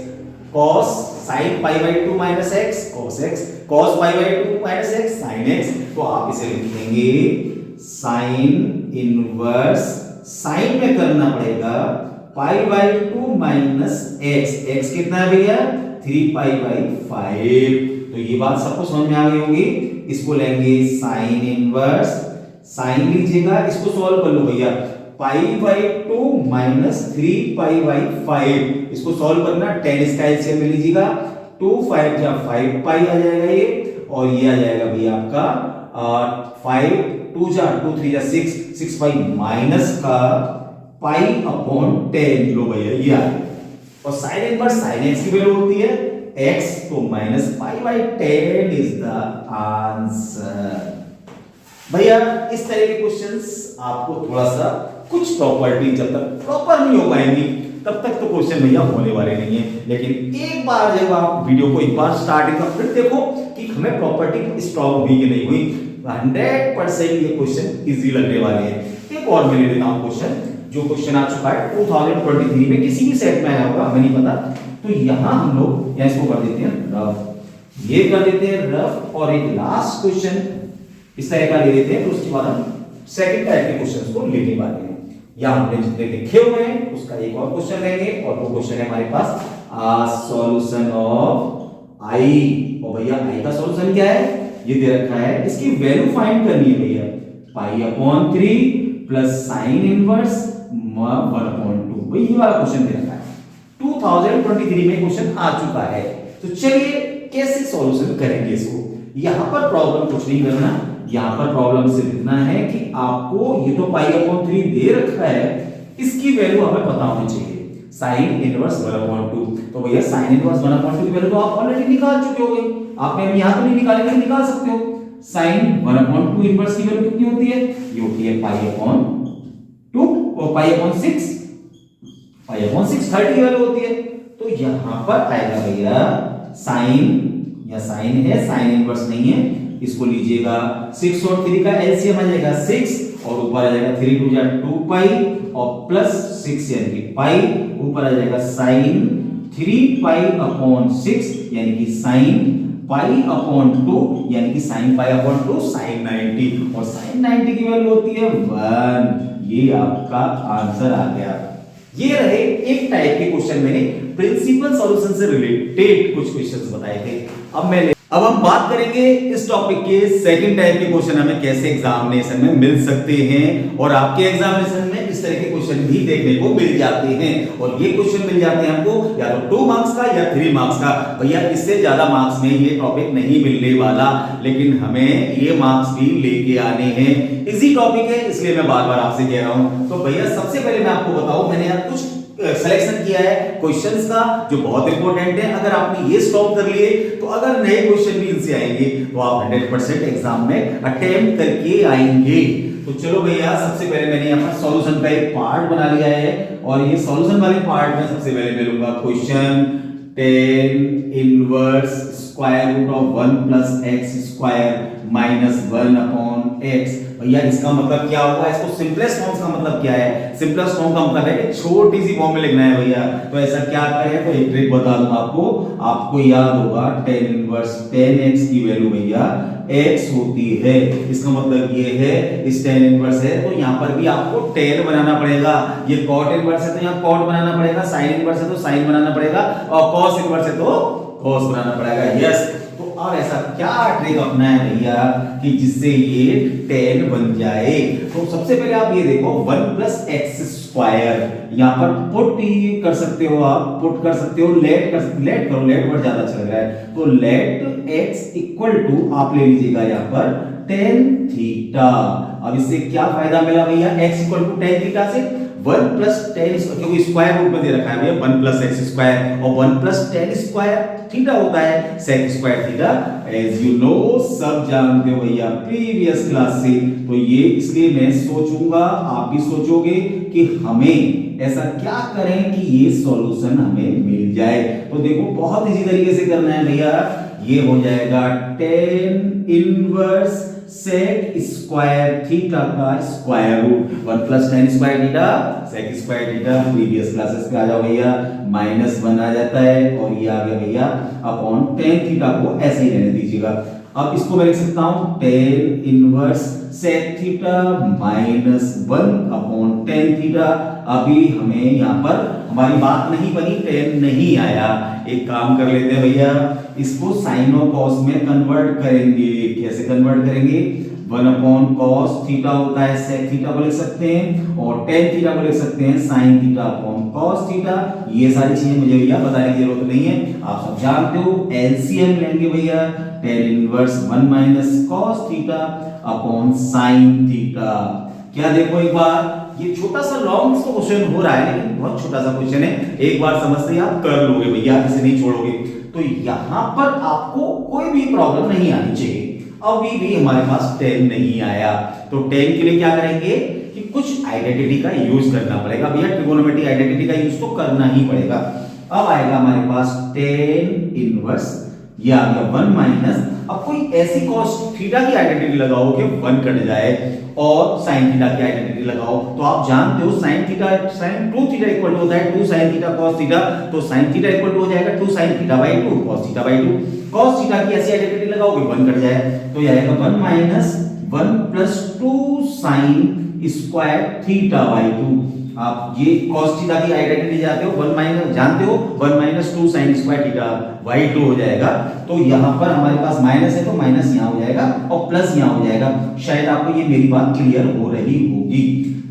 cos sine pi by 2 minus x cos x, cos pi by 2 minus x sine x। तो आप इसे लिखेंगे साइन इनवर्स, साइन में करना पड़ेगा पाई बाई 2 माइनस एक्स। एक्स कितना है भैया? 3 पाई बाई 5। तो ये बात सबको समझ में आ गई होगी। इसको लेंगे साइन इनवर्स, साइन लीजिएगा, इसको सॉल्व कर लो भैया। पाई बाई 2 माइनस 3 पाई बाई 5, इसको सॉल्व करना, 10 इसका एलसीएम में लीजिएगा। 2 5 जा 5 पाई आ जाएगा ये, और ये आ जाएगा भैया आपका 5 2 जा 2 3 जा 6 पाई माइनस का पाई अपॉन 10। लो भैया ये आ गया। और साइन इनवर्स साइन एक्स की वैल्यू होती है x, तो minus pi by 10 is the answer. भैया इस तरह के क्वेश्चंस आपको थोड़ा सा कुछ प्रॉपर्टी जब तक प्रॉपर नहीं हो पाएंगी तब तक तो क्वेश्चन भैया होने वाले नहीं है। लेकिन एक बार जब आप वीडियो को एक बार स्टार्टिंग का फिर देखो कि हमें प्रॉपर्टी स्ट्रॉन्ग हुई कि नहीं हुई, 100% ये क्वेश्चन इजी लगने वाले हैं। एक और मैं ले लेता हूं क्वेश्चन, जो क्वेश्चन आ चुका है 2023 में, किसी भी सेट में आया होगा हमें नहीं पता। तो यहां हम लोग यहां इसको कर देते हैं रफ, ये कर देते हैं रफ, और एक लास्ट क्वेश्चन इस तरह का ले लेते हैं। तो उसके बाद हम सेकंड टाइप के क्वेश्चंस को लेने वाले हैं। या हमने जितने लिखे हुए हैं उसका एक और क्वेश्चन लेंगे, और वो क्वेश्चन है हमारे पास सॉल्यूशन ऑफ आई। और भैया आई का सॉल्यूशन क्या है, ये दे रखा है, इसकी वैल्यू फाइंड करनी है भैया, π/3 प्लस साइन इनवर्स 1/2। भाई ये वाला क्वेश्चन दे रखा है, 2023 में क्वेश्चन आ चुका है। तो चलिए कैसे सॉल्यूशन करेंगे इसको। यहां पर प्रॉब्लम कुछ नहीं करना, यहां पर प्रॉब्लम सिर्फ इतना है कि आपको ये तो π/3 दे रखा है, इसकी वैल्यू हमें पता होनी चाहिए, साइन इनवर्स 1/2। तो भैया साइन इनवर्स 1/2 की वैल्यू तो आप ऑलरेडी निकाल चुके होंगे, आपने अभी यहां तो नहीं निकाली, लेकिन निकाल सकते हो। साइन 1/2 इनवर्स की वैल्यू कितनी होती है, ये होती है π/2 और π/6, π/6 30 की वैल्यू होती है। तो यहां पर आएगा भैया साइन, या साइन है, साइन इनवर्स नहीं है, इसको लीजिएगा 6 और 3 का एलसीएम आ जाएगा 6, और ऊपर आ जाएगा 3 2 जा 2 और प्लस 6 यानी कि पाई, ऊपर आ जाएगा साइन 3π/6 यानी कि साइन π/2 यानी कि साइन π/2 साइन 90, और साइन 90 की वैल्यू होती है 1। ये आपका आंसर आ गया। ये रहे एक टाइप के क्वेश्चन, मैंने प्रिंसिपल सॉल्यूशन से रिलेटेड कुछ क्वेश्चंस बताए थे। अब हम बात करेंगे इस टॉपिक के सेकंड टाइप के क्वेश्चन हमें कैसे एग्जामिनेशन में मिल सकते हैं, और आपके एग्जामिनेशन में इस तरह के क्वेश्चन भी देखने को मिल जाते हैं। और ये क्वेश्चन मिल जाते हैं हमको या तो 2 मार्क्स का या 3 मार्क्स का। भैया इससे ज्यादा मार्क्स में ये टॉपिक नहीं मिलने वाला, लेकिन हमें ये मार्क्स भी लेके आने हैं। इजी टॉपिक है, इसलिए मैं बार बार आपसे कह रहा हूं। तो भैया सबसे पहले मैं आपको बताऊं, मैंने यहाँ कुछ सिलेक्शन किया है क्वेश्चंस का जो बहुत इंपॉर्टेंट है। अगर आपने ये स्टॉप कर लिए तो अगर नए क्वेश्चन भी इनसे आएंगे तो आप 100% एग्जाम में अटेम्प्ट करके आएंगे। तो चलो भैया सबसे पहले मैंने यहाँ पर सॉल्यूशन का एक पार्ट बना लिया है, और ये सॉल्यूशन वाले पार्ट में सबसे पहले मैं लूंगा question tan inverse square root of 1 plus x square minus 1/x। भैया इसका मतलब क्या होगा, इसको सिंपलेस्ट फॉर्म का मतलब क्या है, सिंपलेस्ट फॉर्म का मतलब है कि छोटी सी फॉर्म में लिखना है भैया। तो ऐसा क्या करें, तो एक ट्रिक बता दूं आपको याद होगा, tan इनवर्स tan x की वैल्यू भैया x होती है। इसका मतलब ये है इस tan इनवर्स है तो यहां पर भी आपको tan बनाना पड़ेगा, ये cot इनवर्स है तो यहां cot बनाना पड़ेगा, sin इनवर्स है तो sin बनाना पड़ेगा, और cos इनवर्स है तो cos बनाना पड़ेगा। यस, तो अब ऐसा क्या ट्रिक अपना है भैया कि जिससे ये tan बन जाए। तो सबसे पहले आप ये देखो 1 प्लस एक्स स्क्वायर, यहां पर पुट कर सकते हो, आप पुट कर सकते हो, लेट करो, लेट वर्ड ज्यादा अच्छा लग रहा है। तो लेट x इक्वल टू आप ले लीजिएगा यहां पर tan थीटा। अब इससे क्या फायदा मिला भैया, x equal to tan theta से 1 प्लस tan, क्योंकि स्क्वायर रूट में दे रखा है भैया 1 प्लस एक्स स्क्वायर, और 1 प्लस tan स्क्वायर थीटा होता है sec square theta, as you know, सब जानते हो भैया प्रीवियस क्लास से। तो ये इसलिए मैं सोचूंगा, आप भी सोचोगे कि हमें ऐसा क्या करें कि ये सॉल्यूशन हमें मिल जाए। तो देखो बहुत इजी तरीके से करना है भैया, ये हो जाएगा tan inverse sec square theta का square root, 1 plus tan square theta sec square theta, previous classes पे आ जाओ भैया, -1 आ जाता है, और ये आ गया भैया अपॉन tan थीटा को ऐसे ही रहने दीजिएगा। अब इसको मैं लिख सकता हूं tan inverse sec theta -1 upon tan theta. अभी हमें यहाँ पर हमारी बात नहीं बनी, tan नहीं आया, एक काम कर लेते हैं भैया, इसको साइन और कॉस में कन्वर्ट करेंगे। कैसे कन्वर्ट करेंगे, 1 अपॉन कॉस थीटा होता है sec थीटा को लिख सकते हैं, और tan थीटा को लिख सकते हैं sin theta upon cos theta. ये सारी चीजें मुझे भैया बताने की जरूरत नहीं है, आप सब जानते हो। एलसीएम लेंगे भैया, tan inverse 1 minus cos theta upon sin theta. क्या देखो एक बार, ये छोटा सा लॉन्ग सा क्वेश्चन हो रहा है, लेकिन बहुत छोटा सा क्वेश्चन है, एक बार समझते ही आप कर लोगे भैया, इसे नहीं छोड़ोगे। तो यहां पर आपको कोई भी प्रॉब्लम नहीं आनी चाहिए। अभी भी हमारे पास tan नहीं आया, तो tan के लिए क्या करेंगे कि कुछ आइडेंटिटी का यूज करना पड़ेगा भैया, ट्रिगोनोमेट्री आइडेंटिटी का यूज तो करना ही पड़ेगा। अब आएगा हमारे पास tan इनवर्स, ये आ गया 1 माइनस, अब कोई ऐसी cos थीटा की आइडेंटिटी लगाओ कि 1 कट जाए, और sin थीटा की आइडेंटिटी लगाओ। तो आप जानते हो sin theta sin 2 theta equal to होता है 2 sin थीटा cos थीटा, तो sin थीटा इक्वल टू हो जाएगा 2 sin theta by 2 cos theta by 2। cos theta की ऐसी आइडेंटिटी लगाओगे 1 कट जाए, तो ये आएगा 1 minus 1 plus 2 sin square theta by 2। आप ये cos थीटा की आइडेंटिटी जानते हो, 1 माइनस जानते हो 1 minus 2 sine square theta by 2 हो जाएगा। तो यहाँ पर हमारे पास माइनस है तो माइनस यहाँ हो जाएगा और प्लस यहाँ हो जाएगा। शायद आपको ये मेरी बात क्लियर हो रही होगी।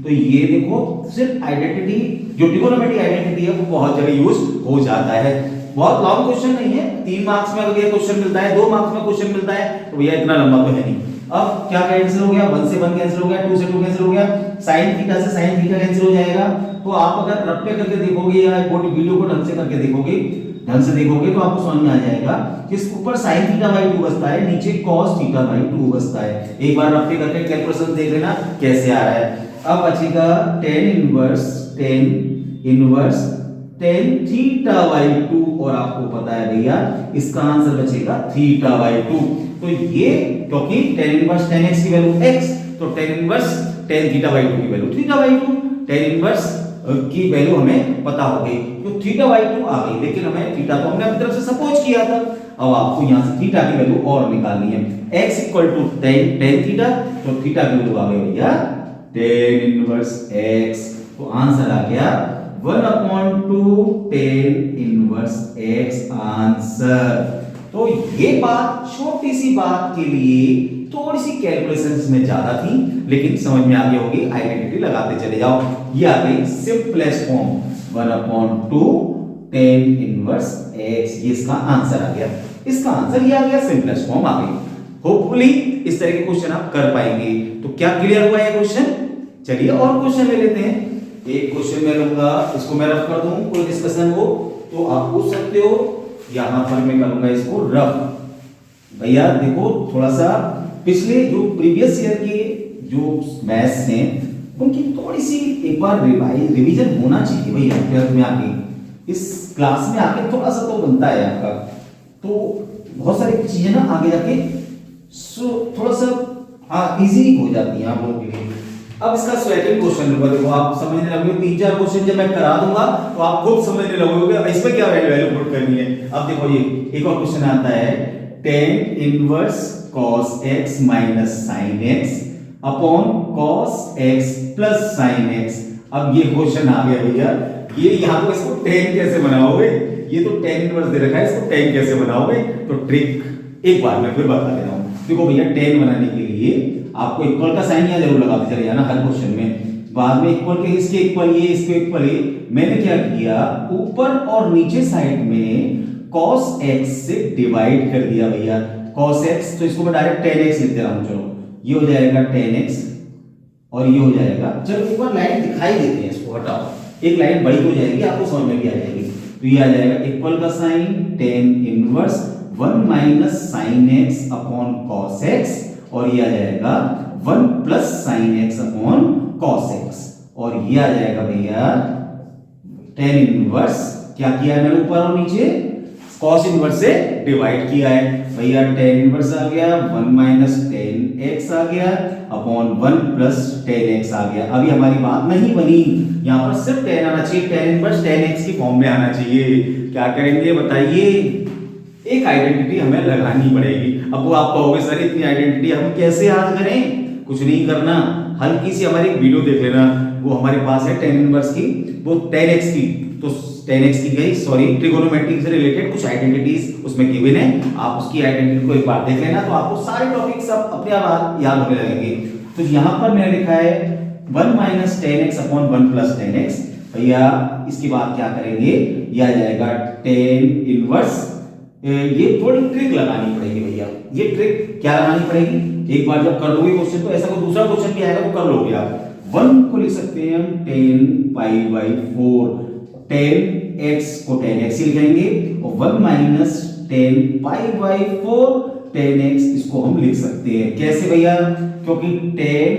तो ये देखो सिर्फ आइडेंटिटी जो ट्रिगोनोमेट्रिक आइडेंटिटी है वो बहुत जगह यूज हो जाता है। बहुत लॉन्ग क्वेश्चन नहीं है, 3 मार्क्स में अगर ये क्वेश्चन मिलता है, 2 मार्क्स में क्वेश्चन मिलता है तो भैया इतना लंबा तो है नहीं। अब क्या कैंसिल हो गया, 1 से 1 कैंसिल हो गया, 2 से 2 कैंसिल हो गया, sin थीटा से sin थीटा कैंसिल हो जाएगा। तो आप अगर रट्टे करके देखोगे या वीडियो को ढंग से करके देखोगे, ढंग से देखोगे तो आपको समझ में आ जाएगा कि इसके ऊपर sin थीटा बाई 2 बचता है, नीचे cos थीटा बाई 2 बचता है। एक बार रट्टे करके कैलकुलेशन देख लेना कैसे आ रहा है। अब बचेगा tan inverse tan theta by 2 और आपको पता है भैया इसका आंसर बचेगा थीटा बाई 2। तो ये क्योंकि tan इनवर्स tan x की वैल्यू x, तो tan inverse tan theta by 2 की value theta by 2, tan inverse की वैल्यू हमें पता हो गई तो थीटा बाई 2 आ गई। लेकिन हमें थीटा तो हमने अपनी तरफ से सपोज किया था, अब आपको यहां से थीटा की वैल्यू और निकालनी है। x equal to tan theta, तो थीटा की वैल्यू आ गई भैया tan इनवर्स x। तो आंसर आ गया 1/2 tan इनवर्स x आंसर। तो ये बात छोटी सी बात के लिए थोड़ी सी कैलकुलेशंस में ज्यादा थी, लेकिन समझ में आ गई होगी। आइडेंटिटी लगाते चले जाओ। ये आ गई simplest form 1/2 tan inverse x। ये इसका आंसर आ गया, इसका आंसर ये आ गया, सिंपलेस्ट फॉर्म आ गई। होपफुली इस तरह के क्वेश्चन आप कर पाएंगे। तो क्या क्लियर हुआ है क्वेश्चन? चलिए और क्वेश्चन ले लेते हैं। एक क्वेश्चन मैं लूंगा, इसको मैं रफ कर दूं, कोई डिस्कशन हो तो आप पूछ सकते हो। यहां पर मैं करूंगा इसको रफ। भैया देखो थोड़ा सा पिछले जो प्रीवियस ईयर के जो मैथ्स हैं उनकी थोड़ी सी एक बार रिवीजन होना चाहिए भैया। ट्वेल्थ में आके इस क्लास में आके थोड़ा सा तो बनता है आपका, तो बहुत सारी चीजें ना आगे जाके थोड़ा सा इजी हो जाती हैं आप लोगों के लिए। अब इसका सेकंड क्वेश्चन नंबर देखो, आप समझने लगोगे। 3-4 क्वेश्चन जब मैं करा दूंगा तो आप खुद समझने लगोगे इसमें क्या वैल्यू पुट करनी है। अब देखो ये एक और क्वेश्चन आता है tan inverse cos x minus sin x upon cos x plus sin x। अब ये क्वेश्चन आ गया भैया, ये यहां पर इसको tan कैसे बनाओगे? ये तो tan इनवर्स दे रखा है, इसको tan कैसे बनाओगे? तो ट्रिक एक बार मैं फिर बता दे रहा हूं। देखो भैया tan बनाने के लिए आपको इक्वल का साइन यहां जरूर लगाते चले जाना हर क्वेश्चन में। बाद में इक्वल के इसके इक्वल ये इसके इक्वल ये। मैंने क्या किया, ऊपर और नीचे साइड में cos x से डिवाइड कर दिया भैया cos x। तो इसको मैं डायरेक्ट tan x लिख दे रहा हूं। चलो ये हो जाएगा tan x और ये हो जाएगा, चलो एक बार लाइन दिखाई देते हैं, इसको हटाओ, एक लाइन बड़ी हो जाएगी आपको समझ में भी आ जाएगी। तो ये आ जाएगा इक्वल का sign tan inverse 1 minus sin x upon cos x और ये आ जाएगा 1 plus sin x upon cos x और ये आ जाएगा भैया tan इनवर्स। क्या किया है मैंने ऊपर और नीचे cos इनवर्स से डिवाइड किया है भैया। tan इनवर्स आ गया 1 माइनस tan x आ गया अपॉन 1 प्लस tan x आ गया। अभी हमारी बात नहीं बनी, यहां पर सिर्फ tan आना चाहिए, tan इनवर्स tan x की फॉर्म में आना चाहिए। क्या करेंगे बताइए? एक आइडेंटिटी हमें लगानी पड़ेगी। अब वो आप कहोगे सर इतनी आइडेंटिटी हम कैसे याद करें? कुछ नहीं करना, हल्की सी हमारी एक वीडियो देख लेना, वो हमारे पास है tan इनवर्स की, वो tan x की। तो tan x की गई, सॉरी ट्रिगोनोमेट्री से रिलेटेड कुछ आइडेंटिटीज उसमें गिवन है, आप उसकी आइडेंटिटी को एक बार देख लेना तो आपको सारे टॉपिक सब अपने आप याद होने लगेंगे। तो यहां पर मैंने लिखा है 1 minus tan x upon 1 plus tan x। भैया इसके बाद क्या करेंगे, यह आ जाएगा tan इनवर्स। ये थोड़ी ट्रिक लगानी पड़ेगी भैया। ये ट्रिक क्या लगानी पड़ेगी, एक बार जब कर लोगे क्वेश्चन तो ऐसा कोई दूसरा क्वेश्चन भी आएगा तो कर लोगे आप। 1 को लिख सकते हैं हम tan pi by 4, tan x को tan x ही लिखेंगे और 1 minus tan pi by 4 tan x इसको हम लिख सकते हैं। कैसे भैया? क्योंकि tan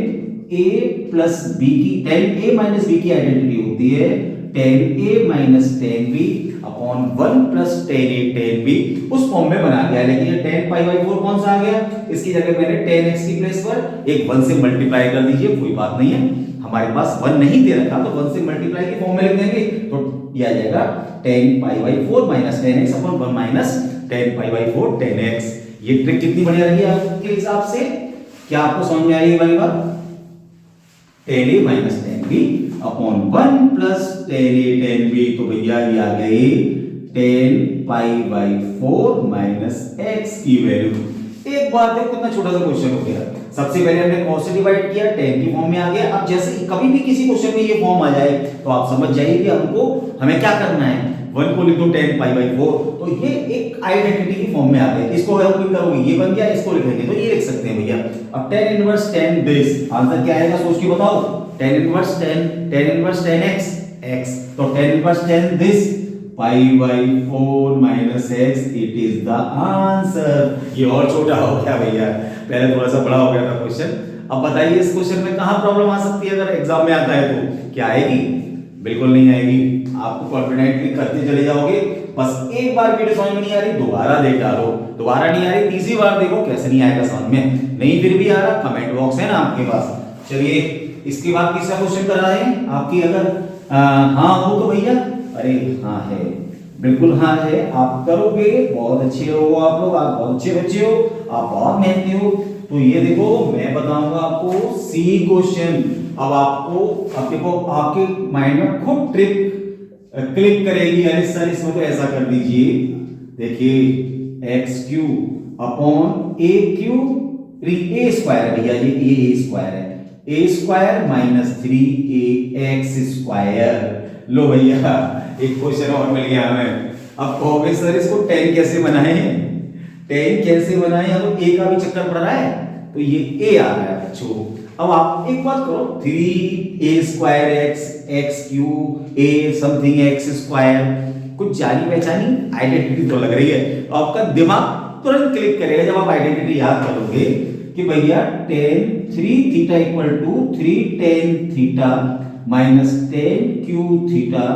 a प्लस b की, tan a माइनस b की आइडेंटिटी होती है tan a minus tan b upon 1 plus tan a tan b, उस फॉर्म में बना दिया। लेकिन ये tan पाई बाई 4 कौन सा आ गया, इसकी जगह मैंने tan x की प्लेस पर एक 1 से मल्टीप्लाई कर दीजिए, कोई बात नहीं है। हमारे पास 1 नहीं दे रखा तो 1 से मल्टीप्लाई के फॉर्म में लिख देंगे तो ये आ जाएगा tan pi by 4 minus tan x upon 1 minus tan pi by 4 tan x। ये ट्रिक कितनी बढ़िया लगी आपके हिसाब से? क्या आपको समझ में आई ये वाली बात? tan a minus tan b upon 1 plus tan a tan b। तो भैया ये आ गई tan pi by 4 minus x की वैल्यू। एक बात देखो कितना छोटा सा क्वेश्चन हो गया। सबसे पहले हमने cos से डिवाइड किया, tan की फॉर्म में आ गया। अब जैसे कभी भी किसी क्वेश्चन में ये फॉर्म आ जाए तो आप समझ जाइए कि हमको हमें क्या करना है। 1 को लिख दो tan पाई बाई 4, तो ये एक आइडेंटिटी की फॉर्म में आ गया। इसको हेल्प भी करोगे, ये बन गया, इसको लिखेंगे तो ये लिख सकते हैं भैया। अब tan inverse tan this, answer क्या आएगा सोच के बताओ। tan inverse tan x x, तो tan inverse tan this pi by 4 minus x, it is the answer. ये और छोटा हो गया भैया, पहले थोड़ा सा बड़ा हो गया था क्वेश्चन। अब बताइए इस क्वेश्चन में कहां प्रॉब्लम आ सकती है अगर एग्जाम में आता है तो? क्या आएगी? बिल्कुल नहीं आएगी। आपको कॉन्फिडेंटली करते चले जाओगे। बस एक बार वीडियो समझ में नहीं आ रही दोबारा देख डालो, दोबारा नहीं आ रही तीसरी बार देखो, कैसे नहीं आएगा समझ में। नहीं फिर भी आ रहा, कमेंट बॉक्स है ना आपके पास। चलिए इसके बाद तीसरा क्वेश्चन कर रहे हैं आपकी, अगर हाँ हो तो भैया, अरे हाँ है, बिल्कुल हाँ है, आप करोगे, बहुत अच्छे हो आप लोग, आप बहुत अच्छे बच्चे हो, आप बहुत मेहनती हो। तो ये देखो मैं बताऊंगा आपको सी क्वेश्चन। अब आपको, अब देखो आपके माइंड में खुद ट्रिक क्लिक करेगी, अरे सर इसमें तो ऐसा कर दीजिए। देखिए एक्स क्यू अपॉन ए क्यू, ए स्क्वायर भैया, ये ए स्क्वायर है, ए स्क्वायर माइनस 3 स्क्वायर। लो भैया एक क्वेश्चन और मिल गया हमें। अब कहोगे सर इसको tan कैसे बनाए, tan कैसे बनाए, अब a का भी चक्कर पड़ रहा है तो ये a आ रहा है बच्चों। अब आप एक बात करो, 3a square x Q a something x square, कुछ जानी पहचानी आइडेंटिटी तो लग रही है। आपका दिमाग तुरंत क्लिक करेगा जब आप आइडेंटिटी याद करोगे कि भैया tan 3 theta equal to 3 tan theta minus tan cube theta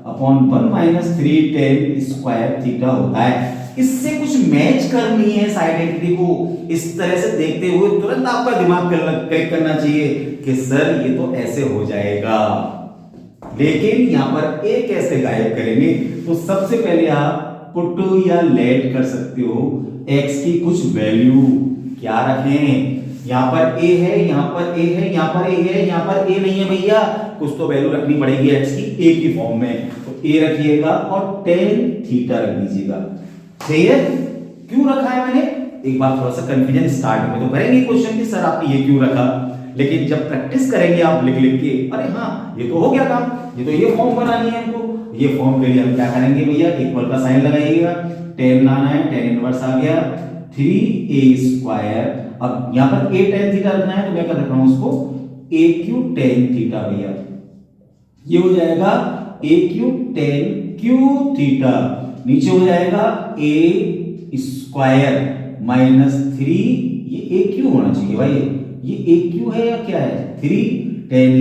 upon 1 minus 3 tan square theta होता है। इससे कुछ मैच करनी है इस आइडेंटिटी को, इस तरह से देखते हुए तुरंत आपका दिमाग क्लिक करना चाहिए कि सर ये तो ऐसे हो जाएगा। लेकिन यहां पर ए कैसे गायब करेंगे? तो सबसे पहले आप पुट या लेट कर सकते हो x की कुछ वैल्यू। क्या रखें? यहां पर a है, यहां पर a है, यहां पर a है, यहां पर a नहीं है भैया, कुछ तो वैल्यू रखनी पड़ेगी x की a की फॉर्म में। तो a रखिएगा और tan थीटा रख दीजिएगा। सही है? क्यों रखा है मैंने? एक बार थोड़ा सा कंफ्यूजन स्टार्ट में तो करेंगे क्वेश्चन की सर आपने ये क्यों रखा, लेकिन जब प्रैक्टिस करेंगे आप लिख लिख के, अरे हाँ ये तो हो गया काम, ये तो ये फॉर्म बनानी है हमको। ये फॉर्म के लिए हम क्या करेंगे भैया, इक्वल का साइन लगाइएगा, tan लाना है, tan इनवर्स आ गया 3a स्क्वायर। अब यहां पर a tan थीटा रखना है तो मैं क्या रख रहा हूं उसको a क्यू tan थीटा भैया। ये हो जाएगा a Q tan cube theta, नीचे हो जाएगा a स्क्वायर माइनस 3, ये a क्यू होना चाहिए भाई, ये a क्यू है या क्या है, 3 tan